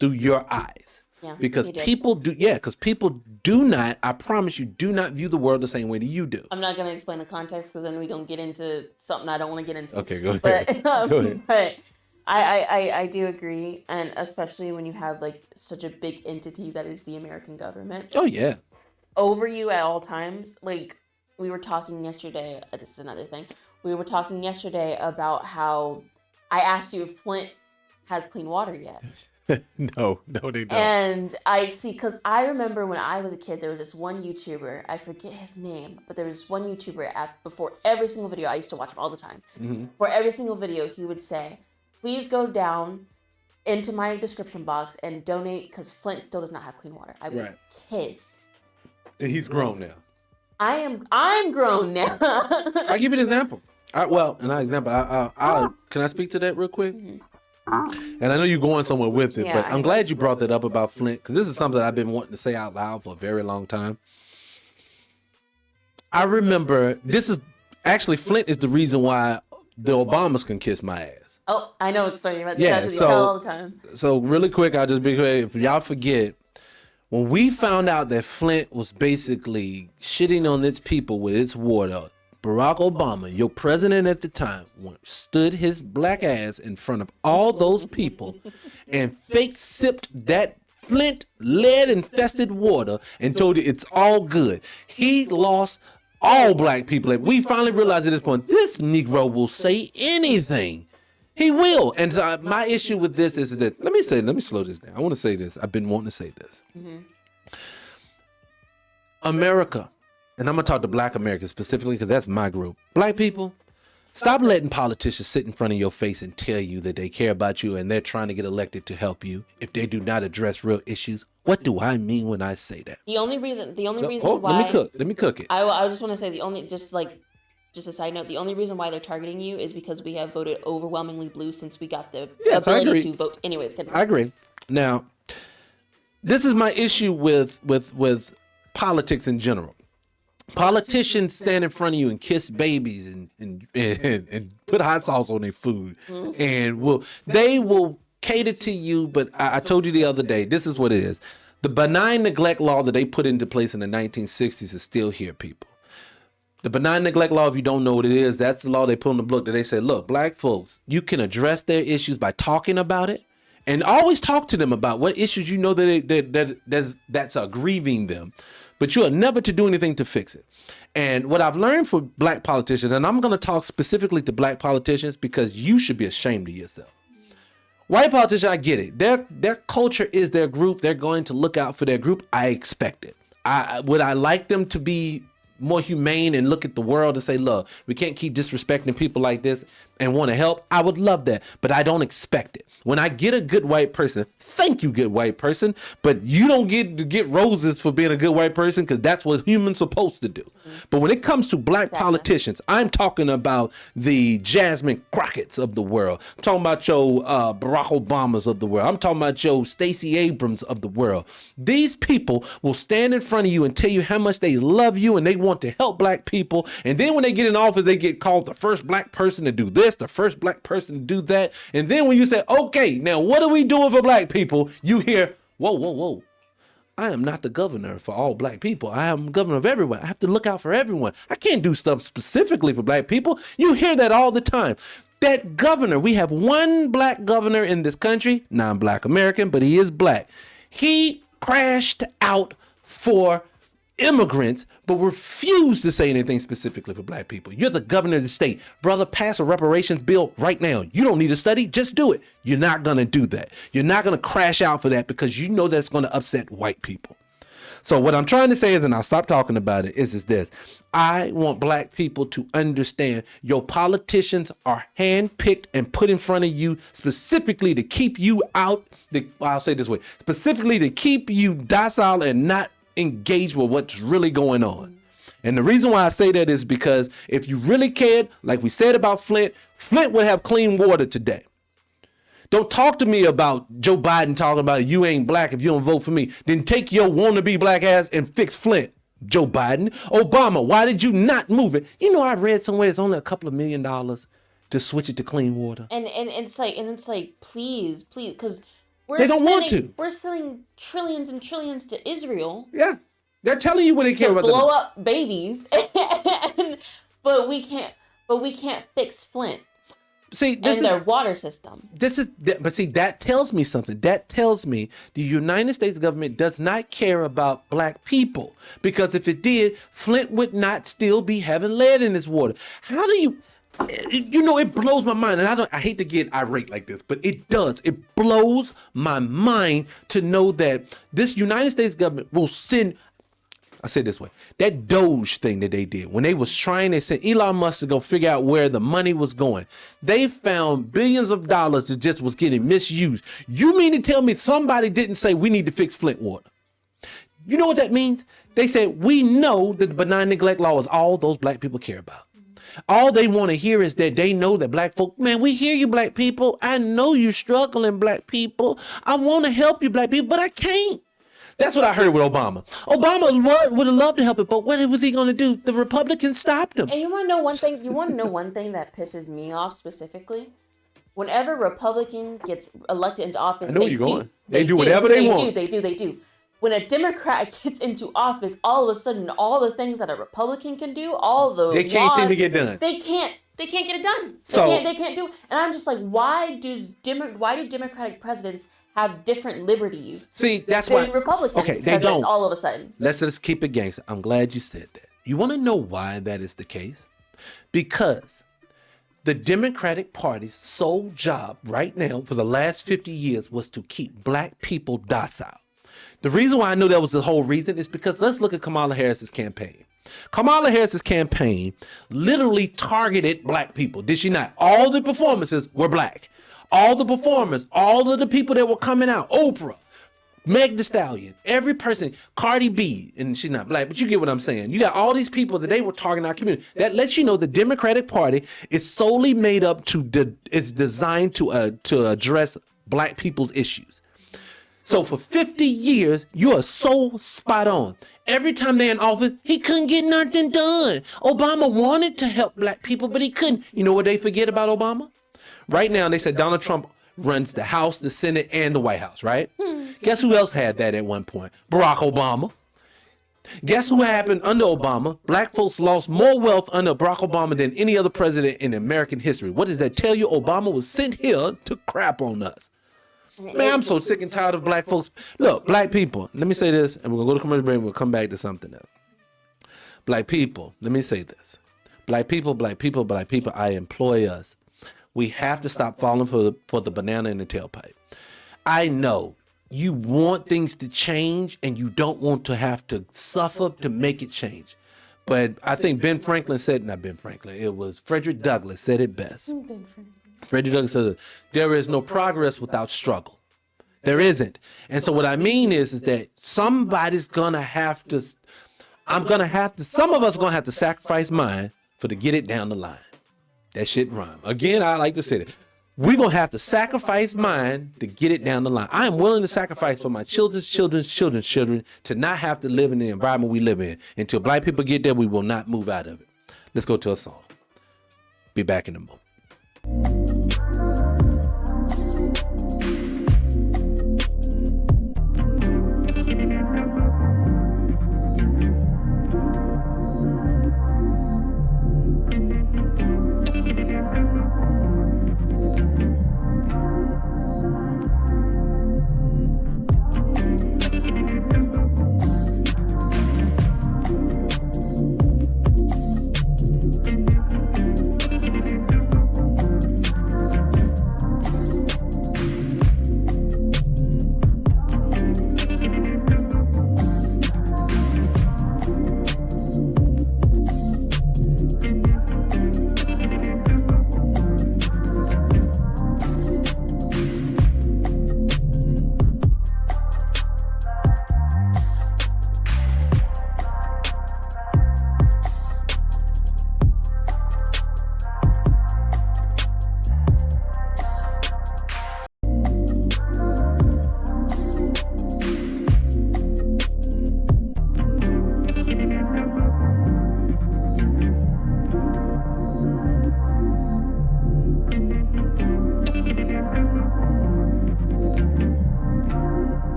D: through your eyes. Yeah, because people do not, I promise you, do not view the world the same way that you do.
F: I'm not going to explain the context because then we're going to get into something I don't want to get into.
D: Okay, go ahead. Go ahead.
F: But I do agree, and especially when you have like such a big entity that is the American government.
D: Oh yeah.
F: Over you at all times. Like we were talking yesterday. This is another thing. We were talking yesterday about how I asked you if Flint has clean water yet.
D: No, they don't.
F: And I see, because I remember when I was a kid, there was this one YouTuber, I forget his name, but there was one YouTuber before every single video, I used to watch him all the time. Mm-hmm. For every single video, he would say, please go down into my description box and donate because Flint still does not have clean water. I was a kid.
D: And he's grown now.
F: I'm grown now.
D: I'll give you an example. Can I speak to that real quick? Mm-hmm. And I know you're going somewhere with it, but I'm glad you brought that up about Flint, because this is something that I've been wanting to say out loud for a very long time. I remember, Flint is the reason why the Obamas can kiss my ass.
F: Oh, I know what story you're about to tell, because you tell all the time.
D: So really quick, I'll just be quick. If y'all forget, when we found out that Flint was basically shitting on its people with its water, Barack Obama, your president at the time, stood his black ass in front of all those people and fake sipped that Flint lead-infested water and told you it's all good. He lost all black people. We finally realized at this point, this Negro will say anything. He will. And so my issue with this is that, let me slow this down. I want to say this. I've been wanting to say this. Mm-hmm. America. And I'm going to talk to black Americans specifically because that's my group. Black people, stop letting politicians sit in front of your face and tell you that they care about you and they're trying to get elected to help you if they do not address real issues. What do I mean when I say that?
F: The only reason why...
D: Let me cook it.
F: I just want to say just a side note, the only reason why they're targeting you is because we have voted overwhelmingly blue since we got the ability to vote. Anyways,
D: I agree. Now, this is my issue with politics in general. Politicians stand in front of you and kiss babies and put hot sauce on their food, and they will cater to you. But I told you the other day, this is what it is. The benign neglect law that they put into place in the 1960s is still here, people. The benign neglect law, if you don't know what it is, that's the law they put in the book that they say, look, black folks, you can address their issues by talking about it, and always talk to them about what issues you know that's grieving them. But you are never to do anything to fix it. And what I've learned for black politicians, and I'm going to talk specifically to black politicians because you should be ashamed of yourself. White politicians, I get it. Their culture is their group. They're going to look out for their group. I expect it. Would I like them to be more humane and look at the world and say, look, we can't keep disrespecting people like this? and want to help, I would love that, but I don't expect it. When I get a good white person, thank you, good white person, but you don't get to get roses for being a good white person because that's what humans supposed to do. But when it comes to black politicians, I'm talking about the Jasmine Crockett's of the world. I'm talking about your Barack Obamas of the world. I'm talking about your Stacey Abrams of the world. These people will stand in front of you and tell you how much they love you and they want to help black people. And then when they get in office, they get called the first black person to do this, the first black person to do that. And then when you say, okay, now what are we doing for black people? You hear, whoa, whoa, whoa. I am not the governor for all black people. I am governor of everyone. I have to look out for everyone. I can't do stuff specifically for black people. You hear that all the time. That governor, we have one black governor in this country, non-black American, but he is black. He crashed out for immigrants, but refused to say anything specifically for black people. You're the governor of the state. Brother, pass a reparations bill right now. You don't need to study, just do it. You're not going to do that. You're not going to crash out for that because you know that's going to upset white people. So what I'm trying to say is, and I'll stop talking about it, is this. I want black people to understand your politicians are handpicked and put in front of you specifically to keep you out. I'll say it this way, specifically to keep you docile and not engage with what's really going on. And the reason why I say that is because if you really cared, like we said about Flint would have clean water today. Don't talk to me about Joe Biden talking about you ain't black if you don't vote for me. Then take your wannabe black ass and fix Flint, Joe Biden. Obama, why did you not move it? You know, I read somewhere it's only a couple of $1 million to switch it to clean water.
F: And it's like, please, because
D: they don't want to.
F: We're selling trillions and trillions to Israel.
D: Yeah, they're telling you what they care
F: to
D: about.
F: Blow up babies, but we can't fix Flint.
D: See,
F: their water system.
D: But see, that tells me something. That tells me the United States government does not care about black people, because if it did, Flint would not still be having lead in its water. How do you? You know, it blows my mind, and I hate to get irate like this, but it does. It blows my mind to know that this United States government will send. I say it this way: that Doge thing that they did when they sent Elon Musk to go figure out where the money was going. They found billions of dollars that just was getting misused. You mean to tell me somebody didn't say we need to fix Flint water? You know what that means? They said we know that the benign neglect law is all those black people care about. All they want to hear is that they know that black folk, man, we hear you, black people. I know you're struggling, black people. I want to help you, black people, but I can't. That's what I heard with Obama. Obama would have loved to help it, but what was he going to do? The Republicans stopped him.
F: And you want to know one thing? You want to know one thing that pisses me off specifically? Whenever a Republican gets elected into office,
D: I know where you're going. They do whatever they want.
F: They do. When a Democrat gets into office, all of a sudden, all the things that a Republican can do, all the
D: they can't seem to get done.
F: They can't get it done. They can't do it. And I'm just like, why do Democratic presidents have different liberties?
D: See, that's
F: than
D: why
F: Republican
D: they
F: presidents
D: don't.
F: all of a sudden.
D: Let's keep it gangster. I'm glad you said that. You want to know why that is the case? Because the Democratic Party's sole job right now for the last 50 years was to keep black people docile. The reason why I know that was the whole reason is because let's look at Kamala Harris's campaign. Kamala Harris's campaign literally targeted black people. Did she not? All the performances were black. All the performers, all of the people that were coming out, Oprah, Meg Thee Stallion, every person, Cardi B, and she's not black, but you get what I'm saying. You got all these people that they were targeting our community. That lets you know the Democratic Party is solely made up it's designed to address black people's issues. So for 50 years, you are so spot on. Every time they're in office, he couldn't get nothing done. Obama wanted to help black people, but he couldn't. You know what they forget about Obama? Right now, they said Donald Trump runs the House, the Senate, and the White House, right? Guess who else had that at one point? Barack Obama. Guess what happened under Obama? Black folks lost more wealth under Barack Obama than any other president in American history. What does that tell you? Obama was sent here to crap on us. Man, I'm so sick and tired of black folks. Look, black people, let me say this, and we're going to go to commercial break and we'll come back to something else. Black people, let me say this. Black people, I employ us. We have to stop falling for the banana in the tailpipe. I know you want things to change and you don't want to have to suffer to make it change. But I think it was Frederick Douglass said it best. Frederick Douglass said, there is no progress without struggle. There isn't. And so what I mean is that somebody's going to have to, some of us are going to have to sacrifice mine to get it down the line. That shit rhyme. Again, I like to say that. We're going to have to sacrifice mine to get it down the line. I am willing to sacrifice for my children's children to not have to live in the environment we live in. Until black people get there, we will not move out of it. Let's go to a song. Be back in a moment.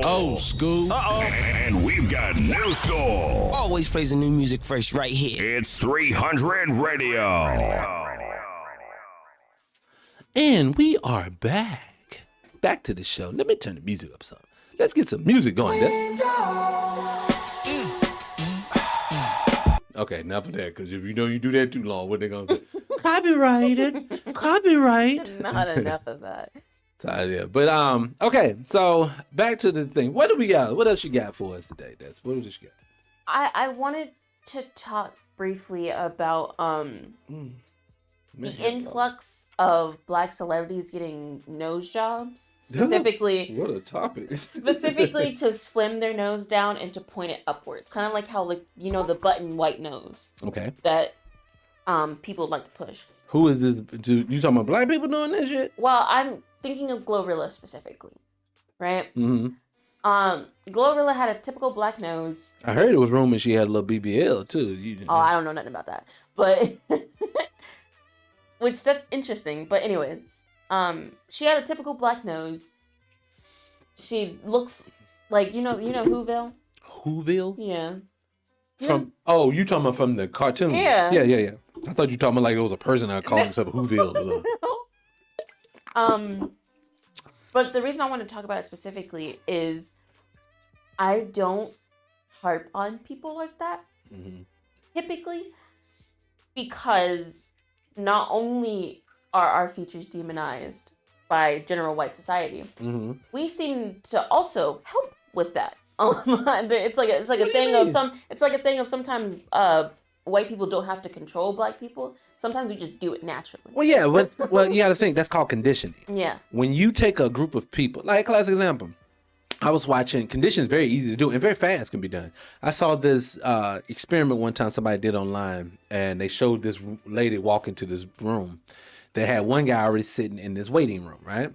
B: Old school.
A: And we've got new school.
B: Always plays the new music first right here.
A: It's 300 Radio.
D: And we are back. Back to the show. Let me turn the music up some. Let's get some music going. Okay, enough of that, because if you do that too long, what they gonna say? Copyrighted. Copyright.
F: Not enough of that.
D: Yeah. But okay, so back to the thing. What do we got? What else you got for us today, Des? What else you got?
F: I wanted to talk briefly about the influx of black celebrities getting nose jobs, specifically.
D: What a topic!
F: Specifically to slim their nose down and to point it upwards, kind of like how the button white nose.
D: Okay.
F: That people like to push.
D: Who is this? You talking about black people doing this shit?
F: Well, I'm thinking of Glorilla specifically, right?
D: Mm-hmm.
F: Glorilla had a typical black nose.
D: I heard it was rumored she had a little BBL too.
F: I don't know nothing about that, but which that's interesting. But anyway, She had a typical black nose. She looks like you know Whoville.
D: Whoville?
F: Yeah.
D: You talking about from the cartoon?
F: Yeah.
D: Yeah. I thought you talking about like it was a person that called himself Whoville.
F: But the reason I want to talk about it specifically is I don't harp on people like that, typically, because not only are our features demonized by general white society, we seem to also help with that. It's like a thing of sometimes white people don't have to control black people. Sometimes we just do it naturally.
D: Well, yeah, well, you got to think that's called conditioning.
F: Yeah.
D: When you take a group of people, like classic example, I was watching. Conditioning is very easy to do and very fast can be done. I saw this experiment one time somebody did online, and they showed this lady walk into this room. They had one guy already sitting in this waiting room, right?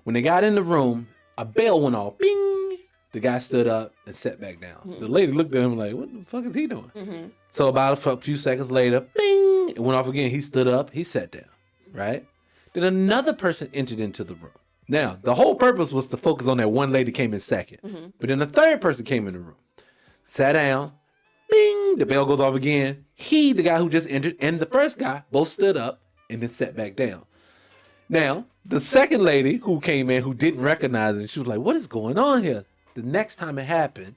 D: When they got in the room, a bell went off. Bing! The guy stood up and sat back down. The lady looked at him like, what the fuck is he doing? So about a few seconds later, bing! It went off again. He stood up. He sat down, right? Then another person entered into the room. Now, the whole purpose was to focus on that one lady came in second. But then the third person came in the room, sat down, bing! The bell goes off again. The guy who just entered, and the first guy both stood up and then sat back down. Now, the second lady who came in, who didn't recognize it, she was like, what is going on here? The next time it happened,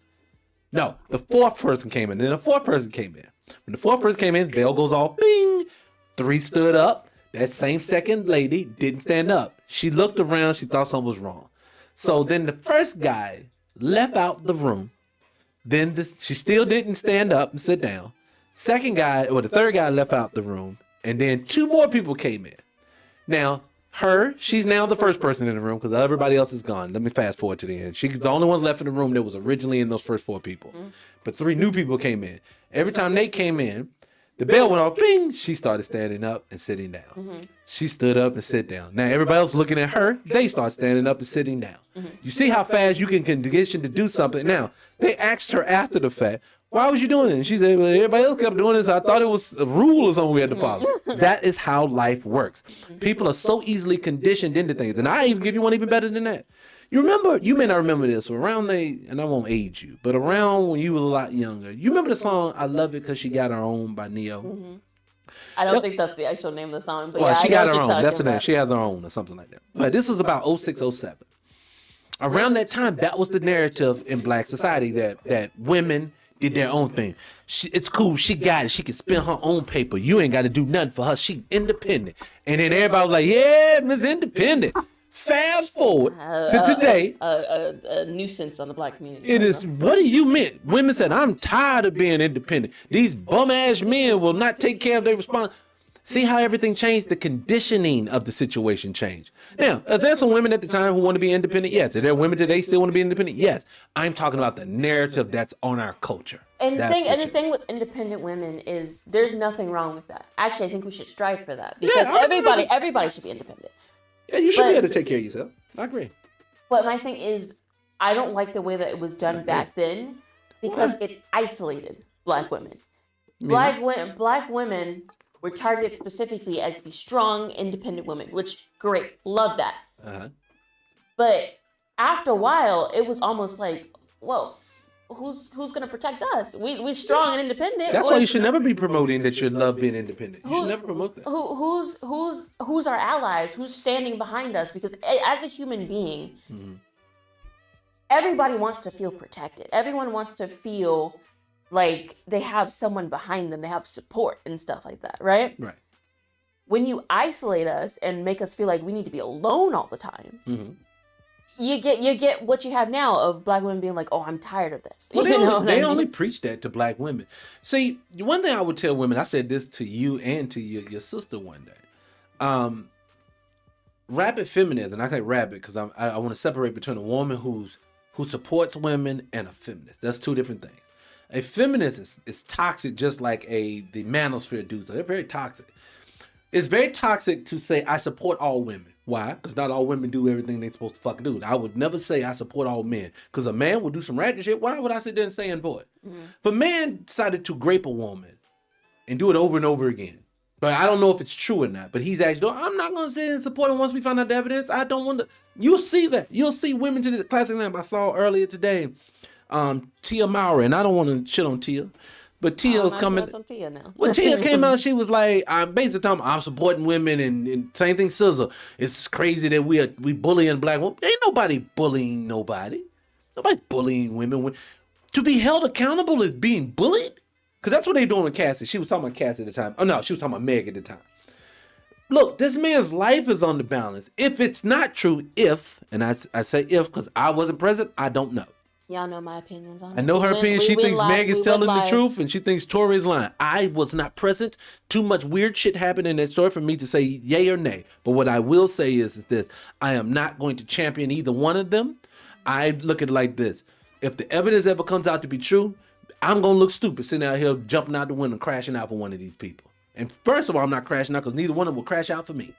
D: no, the fourth person came in. Then the fourth person came in. When the fourth person came in, bell goes off, bing! 3 stood up. That same second lady didn't stand up. She looked around. She thought something was wrong. So then the first guy left out the room. Then she still didn't stand up and sit down. The third guy left out the room. And then 2 more people came in. Now, she's now the first person in the room because everybody else is gone. Let me fast forward to the end. She's the only one left in the room that was originally in those first 4 people. But 3 new people came in. Every time they came in, the bell went off, bing! She started standing up and sitting down. She stood up and sit down. Now everybody else looking at her, they start standing up and sitting down. You see how fast you can condition to do something. Now, they asked her after the fact, why was you doing it? And she said, well, everybody else kept doing this. I thought it was a rule or something we had to follow. That is how life works. People are so easily conditioned into things. And I even give you one even better than that. You may not remember this, and I won't age you, but around when you were a lot younger, you remember the song, I Love It Because She Got Her Own by Neo?
F: I don't think that's the actual name of the song, but
D: she got her own. That's
F: the
D: name. She has her own or something like that. But this was about 06, 07. Around that time, that was the narrative in black society that women did their own thing. It's cool. She got it. She can spend her own paper. You ain't got to do nothing for her. She independent. And then everybody was like, yeah, Miss Independent. Fast forward to today.
F: A nuisance on the black community.
D: It is, what do you mean? Women said, I'm tired of being independent. These bum-ass men will not take care of their response. See how everything changed? The conditioning of the situation changed. Now, are there some women at the time who want to be independent? Yes. Are there women today still want to be independent? Yes. I'm talking about the narrative that's on our culture.
F: And the thing with independent women is there's nothing wrong with that. Actually, I think we should strive for that because everybody should be independent.
D: Yeah, you should be able to take care of yourself. I agree.
F: But my thing is, I don't like the way that it was done back then because it isolated black women. Black women were targeted specifically as the strong, independent women, which, great, love that. But after a while, it was almost like, well, who's going to protect us? We're strong and independent.
D: That's why you should never be promoting that you love being independent. You should never promote that.
F: Who's our allies? Who's standing behind us? Because as a human being, everybody wants to feel protected. Everyone wants to feel like they have someone behind them. They have support and stuff like that, right?
D: Right.
F: When you isolate us and make us feel like we need to be alone all the time, you get what you have now of black women being like, oh, I'm tired of this.
D: Well, they only preach that to black women. See, one thing I would tell women, I said this to you and to your sister one day. Rapid feminism, and I say rapid because I want to separate between a woman who supports women and a feminist. That's 2 different things. A feminist is toxic just like the manosphere dudes. They're very toxic. It's very toxic to say, I support all women. Why? Because not all women do everything they're supposed to fucking do. I would never say I support all men. Because a man will do some ratchet shit. Why would I sit there and stand for it? If a man decided to grape a woman and do it over and over again, But I don't know if it's true or not. But he's actually, I'm not going to sit and support him once we find out the evidence. I don't want to. You'll see that. You'll see women to the classic example I saw earlier today. Tia Mowry, and I don't want to shit on Tia, but Tia's coming.
F: On Tia now.
D: When Tia came out, she was like, I'm basically talking about I'm supporting women and same thing, SZA. It's crazy that we bullying black women. Ain't nobody bullying nobody. Nobody's bullying women. To be held accountable is being bullied? Because that's what they doing with Cassie. She was talking about Cassie at the time. Oh, no, she was talking about Meg at the time. Look, this man's life is on the balance. If it's not true, and I say if because I wasn't present, I don't know.
F: Y'all know my opinions on it.
D: I know her opinion. She thinks Meg is telling the truth, and she thinks Tori is lying. I was not present. Too much weird shit happened in that story for me to say yay or nay. But what I will say is this. I am not going to champion either one of them. I look at it like this. If the evidence ever comes out to be true, I'm going to look stupid sitting out here jumping out the window, crashing out for one of these people. And first of all, I'm not crashing out because neither one of them will crash out for me.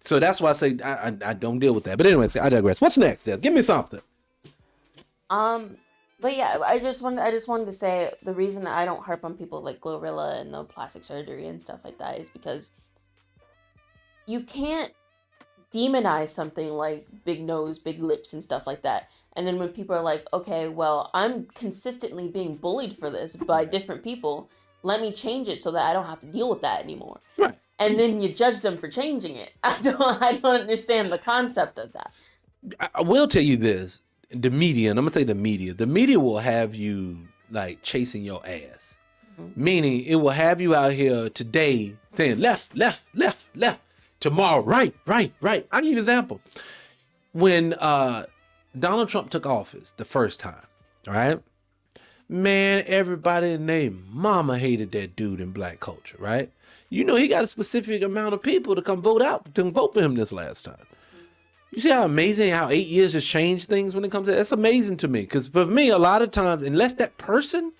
D: So that's why I say I don't deal with that. But anyway, I digress. What's next, Jeff? Give me something.
F: But yeah, I just wanted to say the reason I don't harp on people like Glorilla and the plastic surgery and stuff like that is because you can't demonize something like big nose, big lips, and stuff like that. And then when people are like, okay, well, I'm consistently being bullied for this by different people. Let me change it so that I don't have to deal with that anymore.
D: Right.
F: And then you judge them for changing it. I don't understand the concept of that.
D: I will tell you this. The media, and I'm going to say the media will have you like chasing your ass. Meaning it will have you out here today saying left, left, left, left. Tomorrow, right, right, right. I'll give you an example. When Donald Trump took office the first time, all right? Man, everybody in their mama hated that dude in black culture, right? You know he got a specific amount of people to come vote for him this last time. You see how amazing how 8 years has changed things when it comes to that? That's amazing to me. Because for me, a lot of times, unless that person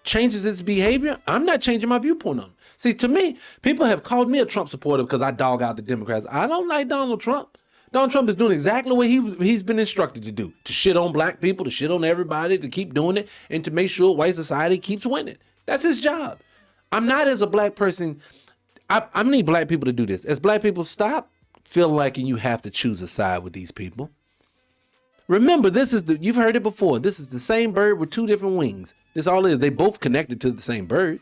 D: changes its behavior, I'm not changing my viewpoint on them. See, to me, people have called me a Trump supporter because I dog out the Democrats. I don't like Donald Trump. Donald Trump is doing exactly what he's been instructed to do. To shit on black people, to shit on everybody, to keep doing it, and to make sure white society keeps winning. That's his job. I'm not as a black person. I need black people to do this. As black people, stop feeling like you have to choose a side with these people. Remember, you've heard it before. This is the same bird with two different wings. This all it is. They both connected to the same bird.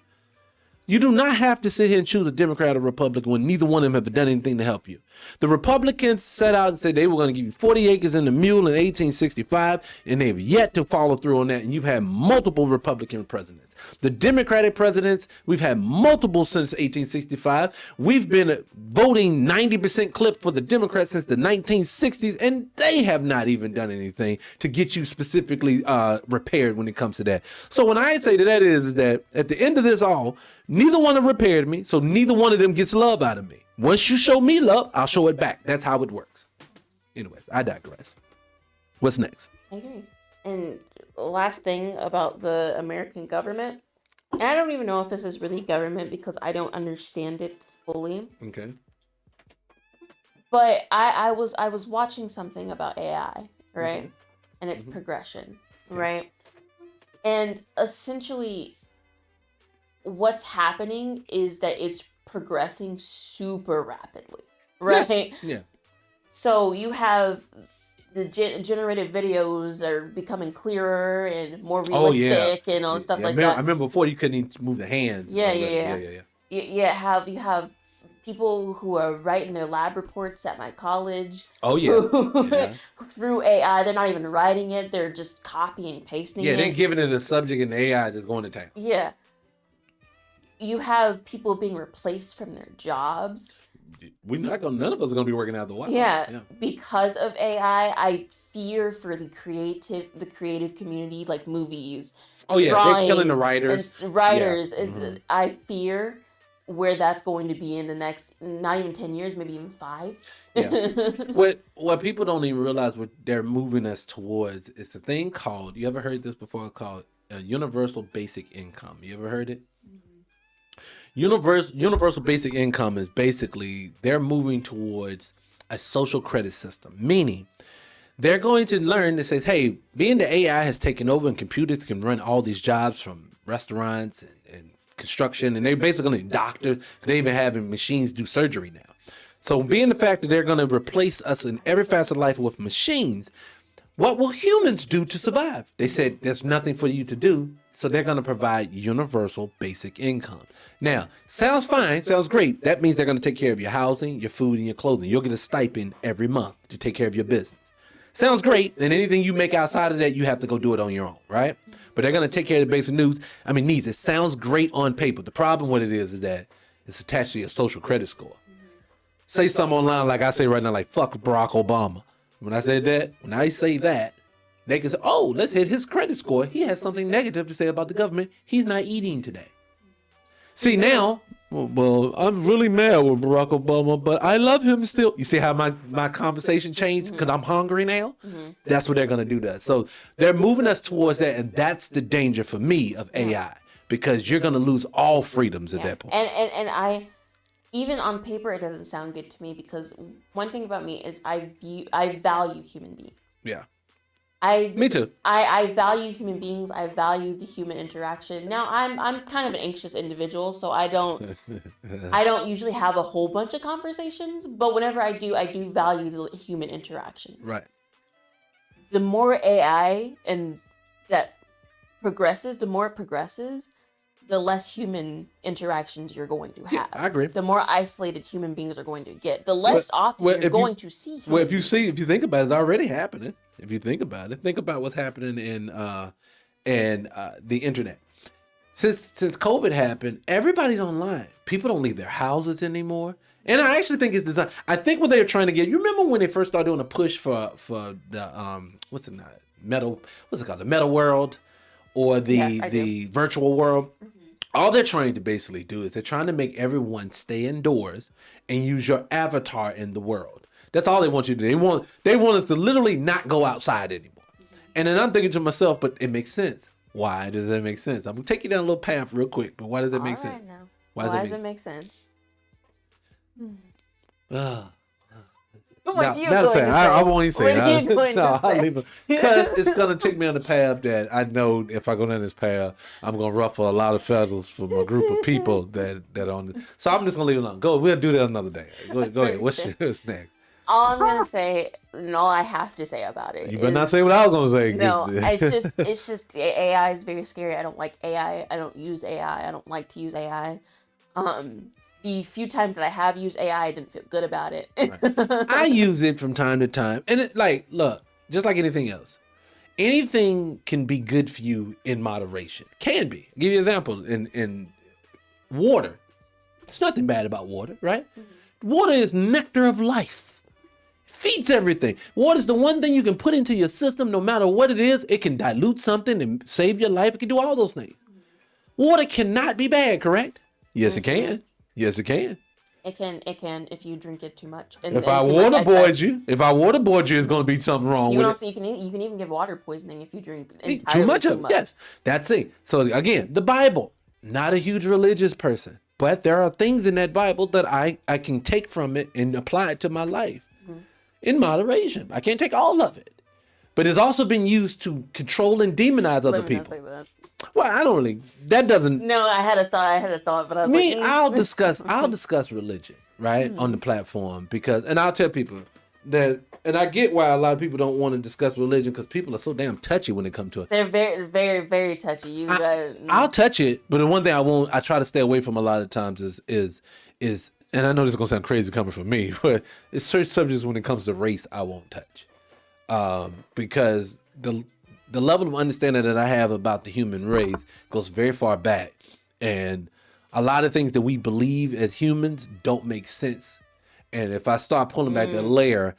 D: You do not have to sit here and choose a Democrat or Republican when neither one of them have done anything to help you. The Republicans set out and said they were going to give you 40 acres in the mule in 1865, and they've yet to follow through on that, and you've had multiple Republican presidents. The Democratic presidents, we've had multiple since 1865. We've been voting 90% clip for the Democrats since the 1960s, and they have not even done anything to get you specifically repaired when it comes to that. So when I say that is that at the end of this all, neither one have repaired me, so neither one of them gets love out of me. Once you show me love, I'll show it back. That's how it works. Anyways, I digress. What's next?
F: I agree. And last thing about the American government, and I don't even know if this is really government because I don't understand it fully.
D: Okay.
F: But I was watching something about AI, right?
D: Mm-hmm.
F: And its progression, right? And essentially what's happening is that it's progressing super rapidly, right?
D: Yes. Yeah.
F: So you have the generated videos are becoming clearer and more realistic and all stuff like that.
D: I remember before you couldn't even move the hands.
F: Yeah. You have people who are writing their lab reports at my college.
D: Oh yeah.
F: Through AI, they're not even writing it; they're just copying, pasting.
D: Yeah,
F: it.
D: they're giving it a subject, and the AI just going to town.
F: Yeah. You have people being replaced from their jobs.
D: None of us are gonna be working out the while.
F: Yeah, because of AI, I fear for the creative community, like movies.
D: Oh yeah, they're killing the writers.
F: Yeah. I fear where that's going to be in the next, not even 10 years, maybe even 5.
D: Yeah. What people don't even realize what they're moving us towards is the thing called. You ever heard this before? Called universal basic income. You ever heard it? Universal basic income is basically they're moving towards a social credit system, meaning they're going to learn that says, hey, being the AI has taken over and computers can run all these jobs from restaurants and construction, and they're basically doctors. They even having machines do surgery now. So being the fact that they're going to replace us in every facet of life with machines, what will humans do to survive? They said there's nothing for you to do, so they're going to provide universal basic income. Now, sounds fine, sounds great. That means they're going to take care of your housing, your food, and your clothing. You'll get a stipend every month to take care of your business. Sounds great, and anything you make outside of that, you have to go do it on your own, right? But they're going to take care of the basic needs. It sounds great on paper. The problem with it is that it's attached to your social credit score. Say something online like I say right now, like, fuck Barack Obama. When I say that, they can say, oh, let's hit his credit score. He has something negative to say about the government. He's not eating today. See, now, well, I'm really mad with Barack Obama, but I love him still. You see how my conversation changed because I'm hungry now? That's what they're going to do to us. So they're moving us towards that, and that's the danger for me of AI, because you're going to lose all freedoms at that point.
F: And I, even on paper, it doesn't sound good to me, because one thing about me is I value human beings.
D: Yeah.
F: Me
D: too.
F: I value human beings. I value the human interaction. Now I'm kind of an anxious individual, so I don't usually have a whole bunch of conversations. But whenever I do value the human interactions.
D: Right.
F: The more AI and that progresses, the less human interactions you're going to have.
D: Yeah, I agree.
F: The more isolated human beings are going to get. The less often you're going to see human beings.
D: If you think about it, it's already happening. If you think about it, think about what's happening in the internet. Since COVID happened, everybody's online. People don't leave their houses anymore. And I actually think it's designed. I think what they're trying to get. You remember when they first started doing a push for the the meta world, or the virtual world. Mm-hmm. All they're trying to basically do is they're trying to make everyone stay indoors and use your avatar in the world. That's all they want you to do. They want us to literally not go outside anymore. Mm-hmm. And then I'm thinking to myself, but it makes sense. Why does that make sense? I'm gonna take you down a little path real quick, but why does it make sense?
F: Now. Why does it make sense?
D: Matter of fact, I won't even say it. I'll leave it. Because it's going to take me on the path that I know if I go down this path, I'm going to ruffle a lot of feathers from a group of people that are on this. So I'm just going to leave it alone. We'll do that another day. Go ahead. What's next?
F: All I'm going to say, and all I have to say about it
D: You better not say what I was going to say.
F: No, it's just AI is very scary. I don't like AI. I don't use AI. I don't like to use AI. The few times that I have used AI, I didn't feel good about it.
D: Right. I use it from time to time. And look, just like anything else, anything can be good for you in moderation. Can be. I'll give you an example. In water, there's nothing bad about water, right? Mm-hmm. Water is nectar of life. Feeds everything. Water is the one thing you can put into your system no matter what it is. It can dilute something and save your life. It can do all those things. Mm-hmm. Water cannot be bad, correct? Yes, it can. Yes, it can.
F: It can if you drink it too much.
D: If I waterboard you, it's going to be something wrong with it.
F: You can even get water poisoning if you drink
D: too much of it. Yes, that's it. So again, the Bible, not a huge religious person, but there are things in that Bible that I can take from it and apply it to my life in moderation. I can't take all of it, but it's also been used to control and demonize other people.
F: Say that.
D: Well, I don't really. That doesn't.
F: No, I had a thought, but I was like,
D: I'll discuss religion, right, on the platform and I'll tell people that, and I get why a lot of people don't want to discuss religion because people are so damn touchy when it comes to it.
F: They're very, very, very touchy.
D: I'll touch it, but the one thing I try to stay away from a lot of times is, and I know this is gonna sound crazy coming from me, but it's certain subjects when it comes to race I won't touch, because the level of understanding that I have about the human race goes very far back. And a lot of things that we believe as humans don't make sense. And if I start pulling back the layer,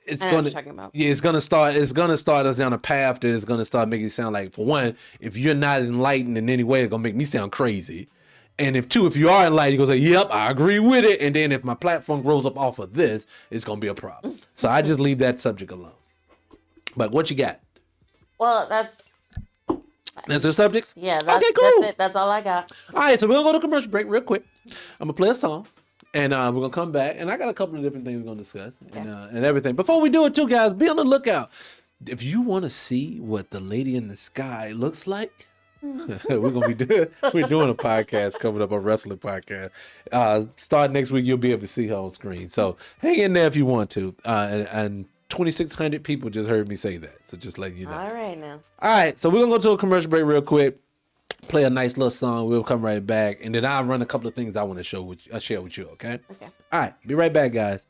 D: it's gonna start us down a path that is gonna start making it sound like, for one, if you're not enlightened in any way, it's gonna make me sound crazy. And if you are enlightened, you're gonna say, yep, I agree with it. And then if my platform grows up off of this, it's gonna be a problem. So I just leave that subject alone. But what you got?
F: Well, that's
D: the subjects?
F: Yeah,
D: okay, cool.
F: That's it. That's all I got.
D: All right, so we're going to go to commercial break real quick. I'm going to play a song, and we're going to come back, and I got a couple of different things we're going to discuss and everything. Before we do it, too, guys, be on the lookout. If you want to see what the lady in the sky looks like, We're doing a podcast coming up, a wrestling podcast. Start next week, you'll be able to see her on screen. So hang in there if you want to. And 2,600 people just heard me say that. So just letting you know.
F: All right now.
D: All right, so we're gonna go to a commercial break real quick. Play a nice little song. We'll come right back, and then I'll run a couple of things I want to share with you. Okay.
F: Okay.
D: All right. Be right back, guys.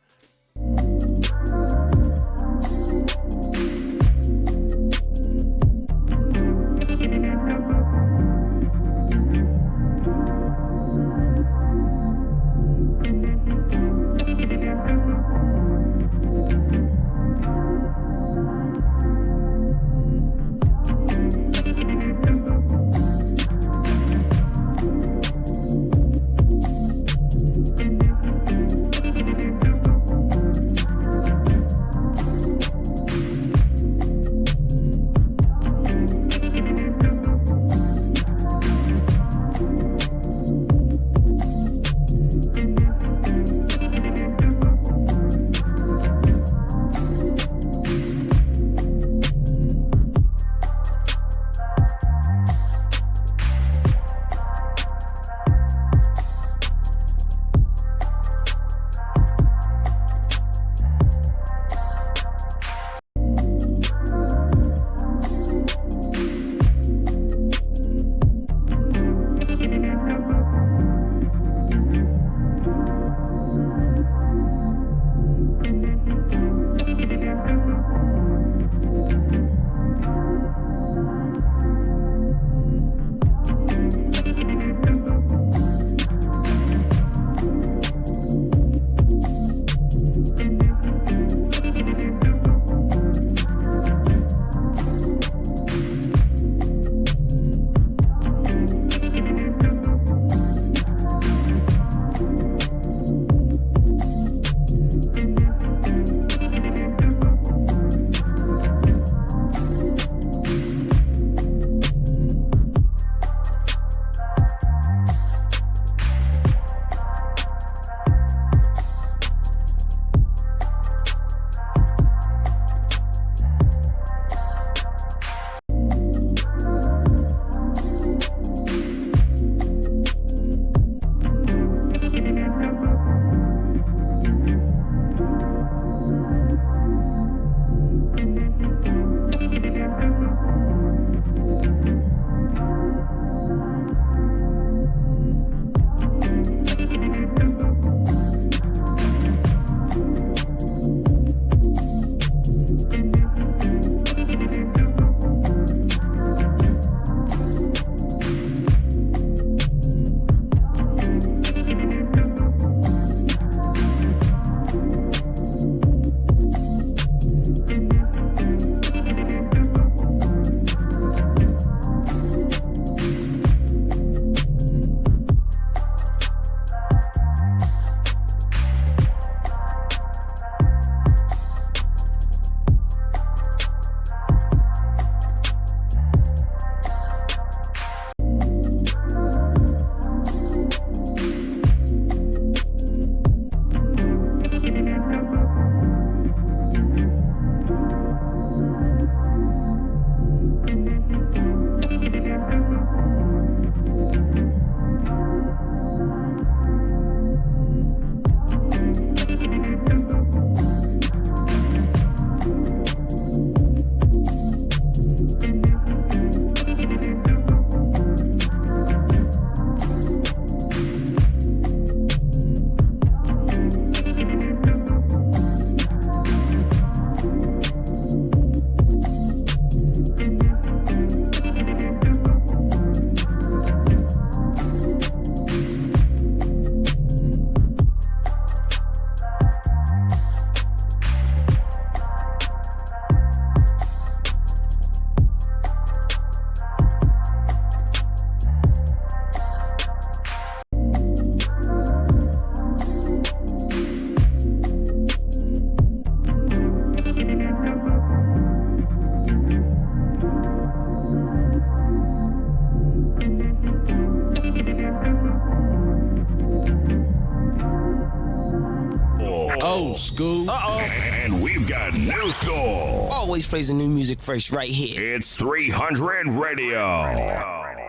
B: Old school.
A: And we've got new school.
B: Always plays the new music first right here.
A: It's 300 Radio.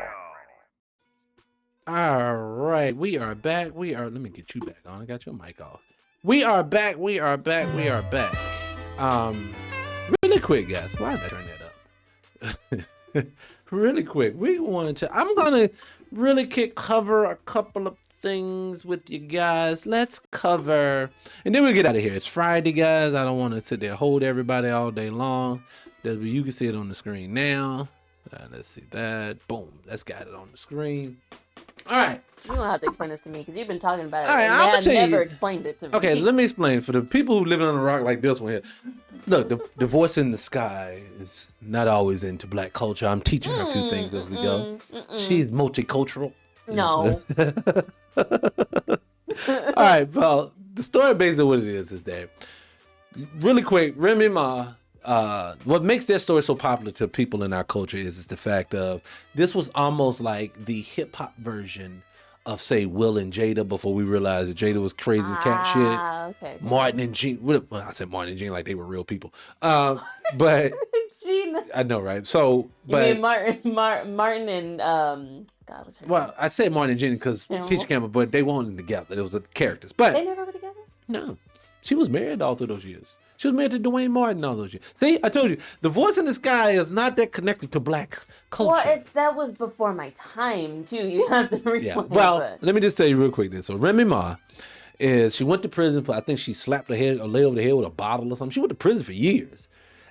D: All right, we are back. Let me get you back on. I got your mic off. We are back. We are back. We are back. Really quick, guys. Why did I turn that up? Really quick. I'm gonna really cover a couple of things with you guys. Let's cover, and then we'll get out of here. It's Friday, guys. I don't want to sit there hold everybody all day long. You can see it on the screen now. Let's see that. Boom. That's got it on the screen. All right.
F: You don't have to explain this to me because you've been talking about it.
D: All right,
F: and I never explained it to me.
D: Okay, let me explain. For the people who live on a rock like this one here, look, the voice in the sky is not always into black culture. I'm teaching her a few things as we go. She's multicultural.
F: No.
D: All right, well, the story basically what it is that, really quick, Remy Ma, what makes their story so popular to people in our culture is the fact of this was almost like the hip hop version of, say, Will and Jada before we realized that Jada was crazy as cat shit.
F: Okay.
D: Martin and Gene. Well, I said Martin and Gene like they were real people. But
F: Gene.
D: I know, right? So,
F: You mean Martin and God, what's her name?
D: Well, I said Martin and Gene because Teacher Campbell, but they weren't together. It was the characters. But
F: they never were together?
D: No. She was married all through those years. She was married to Dwayne Martin all those years. See, I told you, the voice in the sky is not that connected to black culture.
F: Well, that was before my time, too. You have to rewind.
D: Yeah. Well, let me just tell you real quick then. So Remy Ma she went to prison for, I think she slapped her head or laid over the head with a bottle or something. She went to prison for years.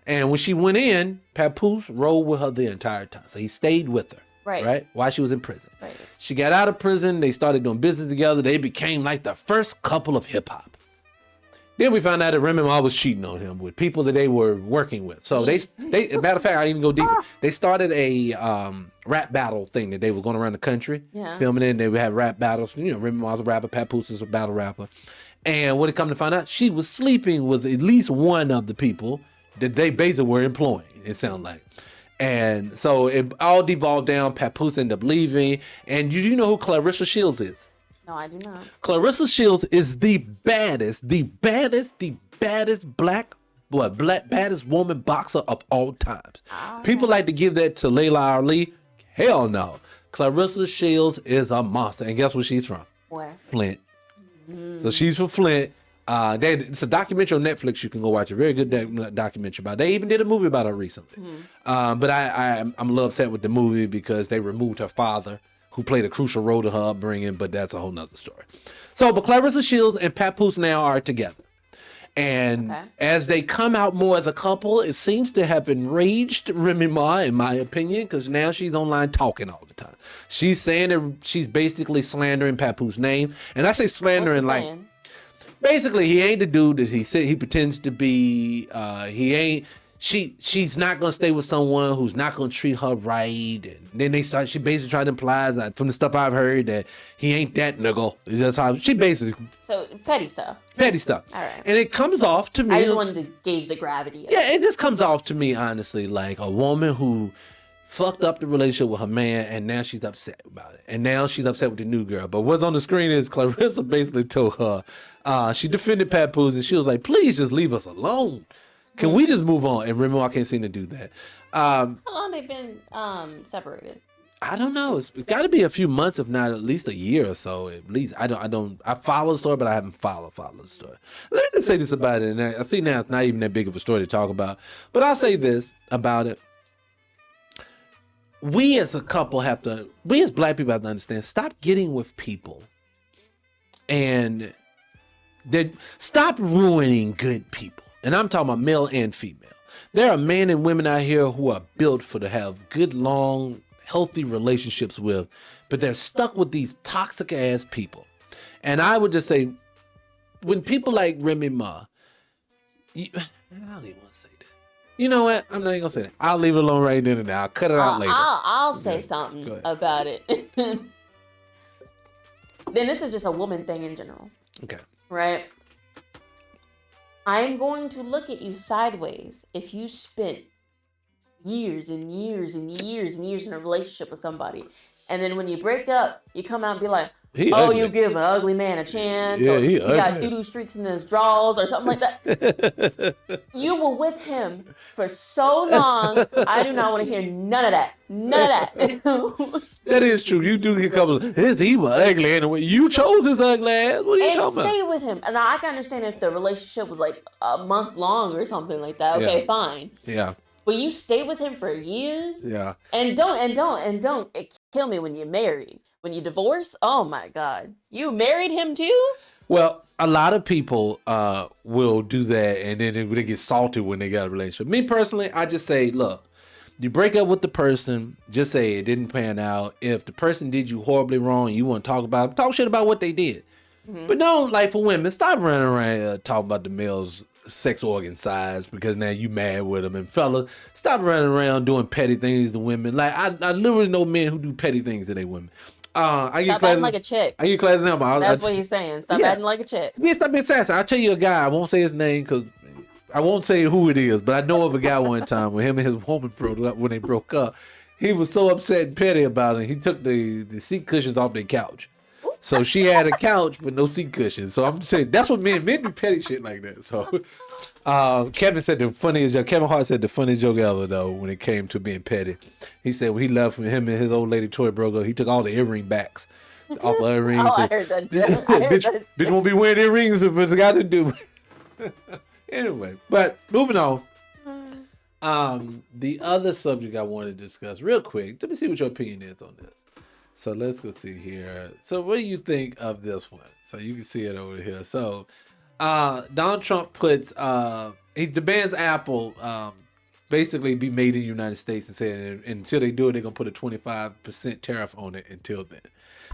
D: And when she went in, Papoose rode with her the entire time. So he stayed with her. Right? While she was in prison.
F: Right.
D: She got out of prison. They started doing business together. They became like the first couple of hip hop. Then we found out that Remy Ma was cheating on him with people that they were working with. So they matter of fact, I even go deeper. They started a rap battle thing that they were going around the country, filming it, and they would have rap battles. You know, Remy Ma's a rapper, Papoose is a battle rapper. And when it come to find out, she was sleeping with at least one of the people that they basically were employing, it sounded like. And so it all devolved down. Papoose ended up leaving. And you know who Clarissa Shields is?
F: No, I do not.
D: Clarissa Shields is the baddest baddest woman boxer of all times. People like to give that to Layla Ali. Hell no. Clarissa Shields is a monster. And guess where she's from?
F: Where?
D: Flint. So she's from Flint. It's a documentary on Netflix. You can go watch a very good documentary about it. They even did a movie about her recently. But I'm a little upset with the movie because they removed her father, who played a crucial role to her upbringing, but that's a whole nother story. So, but Clarissa Shields and Papoose now are together. And as they come out more as a couple, it seems to have enraged Remy Ma, in my opinion, because now she's online talking all the time. She's saying that she's basically slandering Papoose' name. And I say slandering like, basically, he ain't the dude that he said he pretends to be. He ain't. She's not gonna stay with someone who's not gonna treat her right, and then she basically tried to imply that from the stuff I've heard that he ain't that nigga. That's how she basically.
F: So petty stuff.
D: All
F: right.
D: And it comes off to me.
F: I just wanted to gauge the gravity of
D: it. It just comes off to me honestly like a woman who fucked up the relationship with her man, and now she's upset about it, and now she's upset with the new girl. But what's on the screen is Clarissa basically told her she defended Papoose, and she was like, "Please just leave us alone. Can we just move on?" And Remy Ma can't seem to do that.
F: How long they been separated?
D: I don't know. It's got to be a few months, if not at least a year or so. At least I follow the story, but I haven't followed the story. Let me just say this about it. And I see now it's not even that big of a story to talk about, but I'll say this about it. We as a couple we as black people have to understand, stop getting with people and stop ruining good people. And I'm talking about male and female. There are men and women out here who are built to have good, long, healthy relationships with, but they're stuck with these toxic ass people. And I would just say, when people like Remy Ma, I don't even want to say that. You know what? I'm not even gonna say that. I'll leave it alone right then and now. I'll cut it out later.
F: I'll say something about it. Then this is just a woman thing in general.
D: Okay.
F: Right? I'm going to look at you sideways if you spent years and years and years and years in a relationship with somebody. And then when you break up, you come out and be like,
D: He
F: oh,
D: ugly.
F: you give an ugly man a chance,
D: Yeah,
F: or
D: he
F: he got
D: ugly.
F: doo-doo streaks in his drawers, or something like that. You were with him for so long. I do not want to hear none of that. None of that.
D: That is true. You do get a couple of, he was ugly anyway. You chose his ugly ass. What are you
F: And
D: talking
F: stay
D: about?
F: with him. And I can understand if the relationship was like a month long or something like that. Okay,
D: Yeah.
F: fine.
D: Yeah.
F: But you stay with him for years.
D: Yeah.
F: And don't kill me when you're married. When you divorce, oh my God. You married him too?
D: Well, a lot of people will do that, and then they get salty when they got a relationship. Me personally, I just say, look, you break up with the person, just say it didn't pan out. If the person did you horribly wrong, you want to talk about it, talk shit about what they did. But don't, like, for women, stop running around talking about the male's sex organ size because now you mad with them. And fellas, stop running around doing petty things to women. Like, I literally know men who do petty things to their women. I get
F: Stop acting like a chick.
D: I get class number.
F: That's what he's saying. Stop
D: Yeah.
F: acting like a chick.
D: Yeah, stop being sassy. I'll tell you a guy. I won't say his name because I won't say who it is, but I know of a guy one time when him and his woman broke up. When they broke up, he was so upset and petty about it. He took the seat cushions off their couch. So she had a couch with no seat cushions. So I'm saying that's what men do petty shit like that. So Kevin said the funniest joke. Kevin Hart said the funniest joke ever though when it came to being petty. He said when he left with him and his old lady Toy broke up, he took all the earring backs off the earrings.
F: Oh, I heard that. I heard that.
D: Bitch won't be wearing earrings if it's got to do. Anyway, but moving on. The other subject I want to discuss real quick. Let me see what your opinion is on this. So let's go see here. So what do you think of this one? So you can see it over here. So Donald Trump puts he demands Apple basically be made in the United States and said until they do it, they're gonna put a 25% tariff on it until then.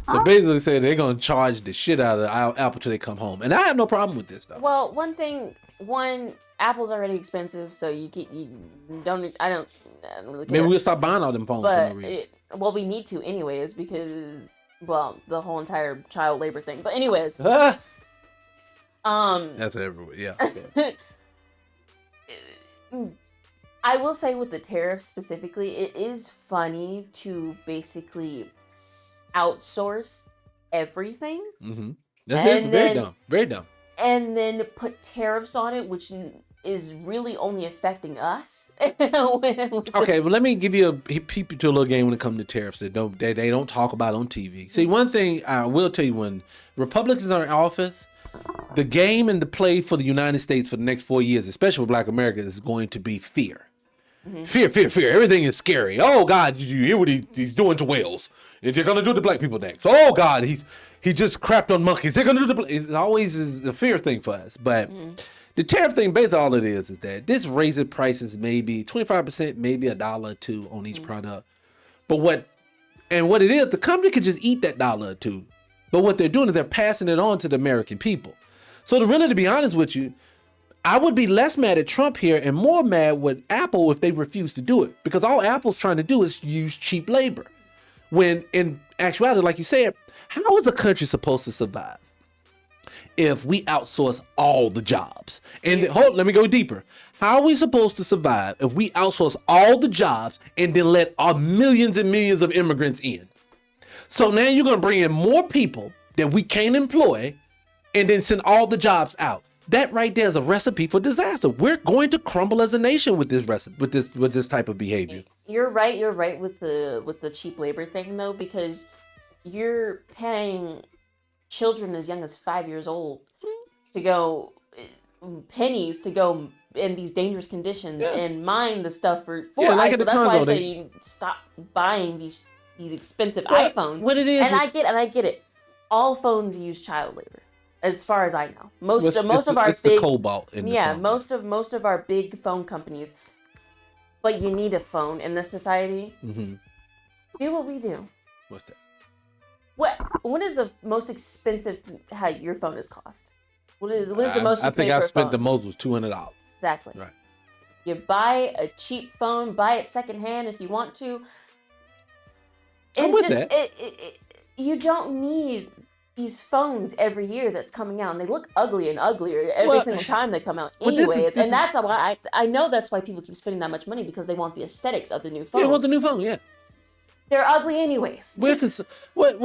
D: So basically said they're gonna charge the shit out of Apple till they come home. And I have no problem with this though.
F: Well, Apple's already expensive, so I don't really care.
D: Maybe we'll stop buying all them phones.
F: But we need to anyways because the whole entire child labor thing. But anyways,
D: That's everywhere. Yeah.
F: I will say with the tariffs specifically, it is funny to basically outsource everything.
D: Mm-hmm. That's very dumb. Very dumb.
F: And then put tariffs on it, which is really only affecting us.
D: Okay, well, let me give you a peep to a little game when it comes to tariffs that they don't talk about on TV. See, one thing I will tell you: when Republicans are in office, the game and the play for the United States for the next 4 years, especially for Black America, is going to be fear. Mm-hmm. Fear. Everything is scary. Oh God, did you hear what he's doing to whales? They're gonna do to black people next. Oh God, he just crapped on monkeys. They're gonna do it always is a fear thing for us. But the tariff thing, basically all it is that this raises prices maybe 25%, maybe $1 or $2 on each product. But what it is, the company could just eat that $1 or $2. But what they're doing is they're passing it on to the American people. So to be honest with you, I would be less mad at Trump here and more mad with Apple if they refuse to do it. Because all Apple's trying to do is use cheap labor. When in actuality, like you said, how is a country supposed to survive if we outsource all the jobs? And let me go deeper. How are we supposed to survive if we outsource all the jobs and then let our millions and millions of immigrants in? So now you're going to bring in more people that we can't employ and then send all the jobs out. That right there is a recipe for disaster. We're going to crumble as a nation with this with this type of behavior.
F: You're right with the cheap labor thing though, because you're paying children as young as 5 years old to go pennies to go in these dangerous conditions and mine the stuff for
D: like
F: that's why I say you stop buying these expensive iPhones.
D: What it is,
F: and I get it. All phones use child labor, as far as I know. Most of our big
D: cobalt in the phone.
F: most of our big phone companies. But you need a phone in this society. Mm-hmm. Do what we do.
D: What's that?
F: What is the most expensive your phone has cost? What is the most?
D: I think I spent the most was $200.
F: Exactly.
D: Right.
F: You buy a cheap phone, buy it secondhand if you want to.
D: I'm with that.
F: You don't need these phones every year that's coming out, and they look ugly and uglier every single time they come out. Anyways, and that's why I know that's why people keep spending that much money, because they want the aesthetics of the new phone.
D: Yeah, want the new phone, yeah.
F: They're ugly anyways.
D: What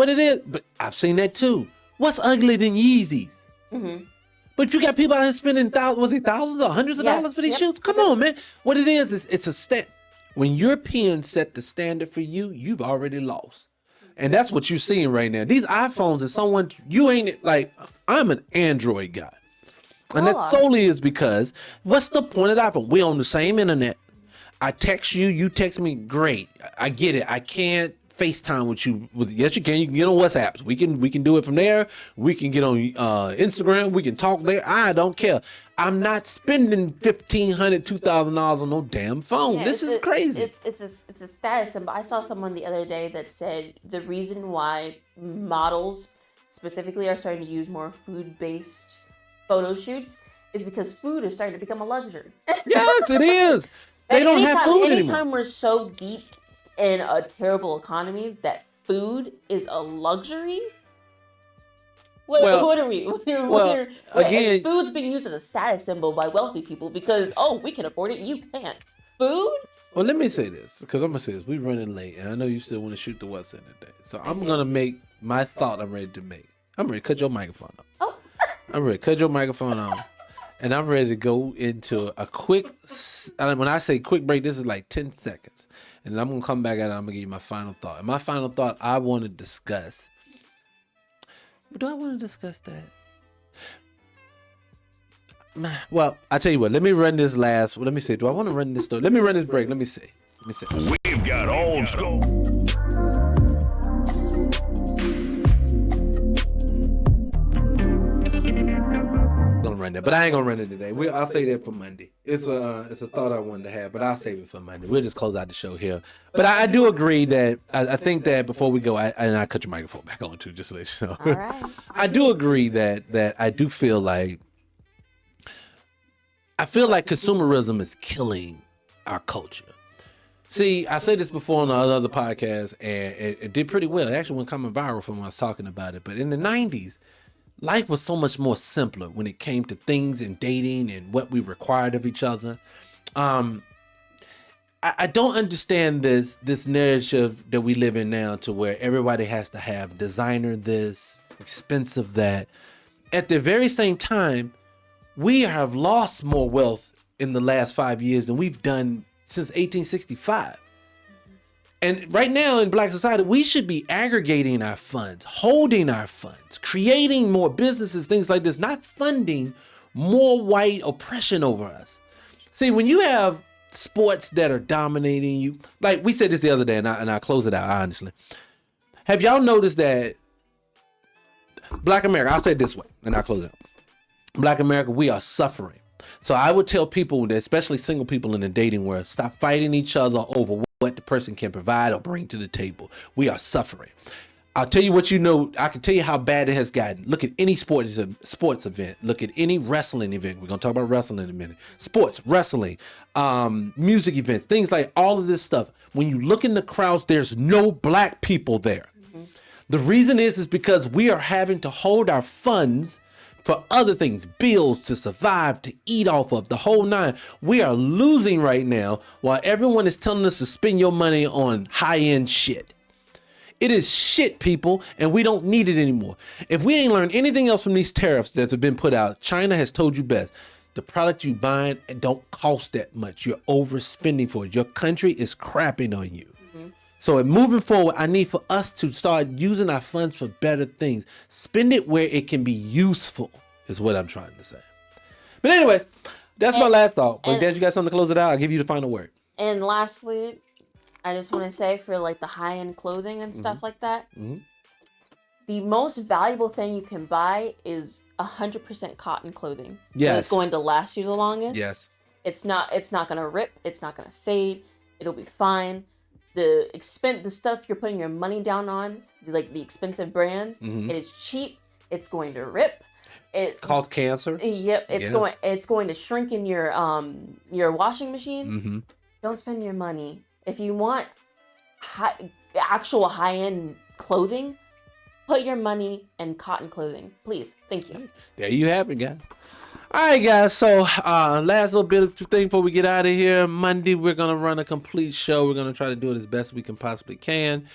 D: it is, but I've seen that too. What's uglier than Yeezys? Mm-hmm. But you got people out here spending thousands or hundreds of dollars for these shoes? Come on, man. What it is it's a step. When Europeans set the standard for you, you've already lost. And that's what you're seeing right now. These iPhones is someone, you ain't like, I'm an Android guy. And that solely is because, what's the point of the iPhone? We on the same internet. I text you, you text me, great. I get it. I can't FaceTime with you. Yes, you can. You can get on WhatsApp. We can do it from there. We can get on Instagram. We can talk there. I don't care. I'm not spending $1,500, $2,000 on no damn phone. This is crazy.
F: It's a status symbol. I saw someone the other day that said the reason why models specifically are starting to use more food-based photo shoots is because food is starting to become a luxury.
D: Yes, it is. They don't have food anymore.
F: Anytime we're so deep in a terrible economy that food is a luxury. What are we? Again, food's being used as a status symbol by wealthy people because we can afford it, you can't. Food?
D: Well, let me say this, because I'm gonna say this. We're running late, and I know you still want to shoot the what's in today. So I'm gonna make my thought. I'm ready to make. I'm ready to cut your microphone off.
F: Oh.
D: I'm ready to cut your microphone off. And I'm ready to go into a quick, when I say quick break, this is like 10 seconds. And I'm going to come back and I'm going to give you my final thought. And my final thought I want to discuss. Do I want to discuss that? Well, I tell you what, let me run this last. Let me see. Do I want to run this story? Let me run this break. Let me see.
A: We've got old school.
D: Run that, but I ain't gonna run it today. I'll save that for Monday. It's a thought I wanted to have, but I'll save it for Monday. We'll just close out the show here. But I do agree that I think that before we go, and I cut your microphone back on too, just to let you know.
F: All right.
D: I do agree that I do feel like consumerism is killing our culture. See, I said this before on another podcast, and it did pretty well. It actually went coming viral from when I was talking about it. But in the 90s. Life was so much more simpler when it came to things and dating and what we required of each other. I don't understand this narrative that we live in now to where everybody has to have designer this, expensive that. At the very same time, we have lost more wealth in the last 5 years than we've done since 1865. And right now in Black society, we should be aggregating our funds, holding our funds, creating more businesses, things like this, not funding more white oppression over us. See, when you have sports that are dominating you, like we said this the other day, and I close it out, honestly. Have y'all noticed that Black America, I'll say it this way, and I'll close it out. Black America, we are suffering. So I would tell people, that, especially single people in the dating world, stop fighting each other over what the person can provide or bring to the table. We are suffering. I'll tell you what you know. I can tell you how bad it has gotten. Look at any sports event. Look at any wrestling event. We're going to talk about wrestling in a minute. Sports, wrestling, music events, things like all of this stuff. When you look in the crowds, there's no Black people there. Mm-hmm. The reason is because we are having to hold our funds for other things, bills to survive, to eat off of, the whole nine. We are losing right now while everyone is telling us to spend your money on high-end shit. It is shit, people, and we don't need it anymore. If we ain't learned anything else from these tariffs that have been put out, China has told you best. The product you buying don't cost that much. You're overspending for it. Your country is crapping on you. So moving forward, I need for us to start using our funds for better things. Spend it where it can be useful, is what I'm trying to say. But anyways, that's my last thought. But Dad, you got something to close it out? I'll give you the final word. And
F: lastly, I just want to say for like the high-end clothing and stuff like that, the most valuable thing you can buy is 100% cotton clothing.
D: Yes.
F: It's going to last you the longest.
D: Yes.
F: It's not going to rip. It's not going to fade. It'll be fine. The stuff you're putting your money down on, like the expensive brands, it is cheap. It's going to rip. It
D: called cancer.
F: Yep, it's going to shrink in your washing machine. Don't spend your money. If you want actual high-end clothing, put your money in cotton clothing, please. Thank you.
D: There you have it, guys. All right, guys. So, last little bit of thing before we get out of here. Monday, we're gonna run a complete show. We're gonna try to do it as best we can possibly can.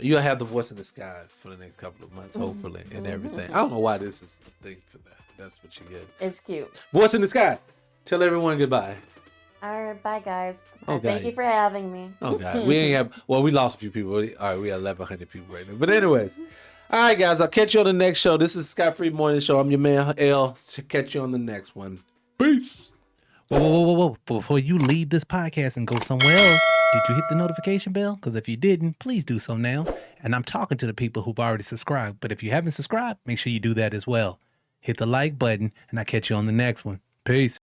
D: You'll have the voice in the sky for the next couple of months, hopefully, and everything. I don't know why this is the thing for that, but that's what you get.
F: It's cute.
D: Voice in the sky. Tell everyone goodbye.
F: All right, bye guys.
D: Oh,
F: Thank you for having me.
D: Oh God, we ain't have. Well, we lost a few people. All right, we got 1,100 people right now. But anyways, all right, guys. I'll catch you on the next show. This is Scott Free Morning Show. I'm your man L. Catch you on the next one. Peace.
B: Whoa. Before you leave this podcast and go somewhere else, did you hit the notification bell? Because if you didn't, please do so now. And I'm talking to the people who've already subscribed. But if you haven't subscribed, make sure you do that as well. Hit the like button, and I'll catch you on the next one. Peace.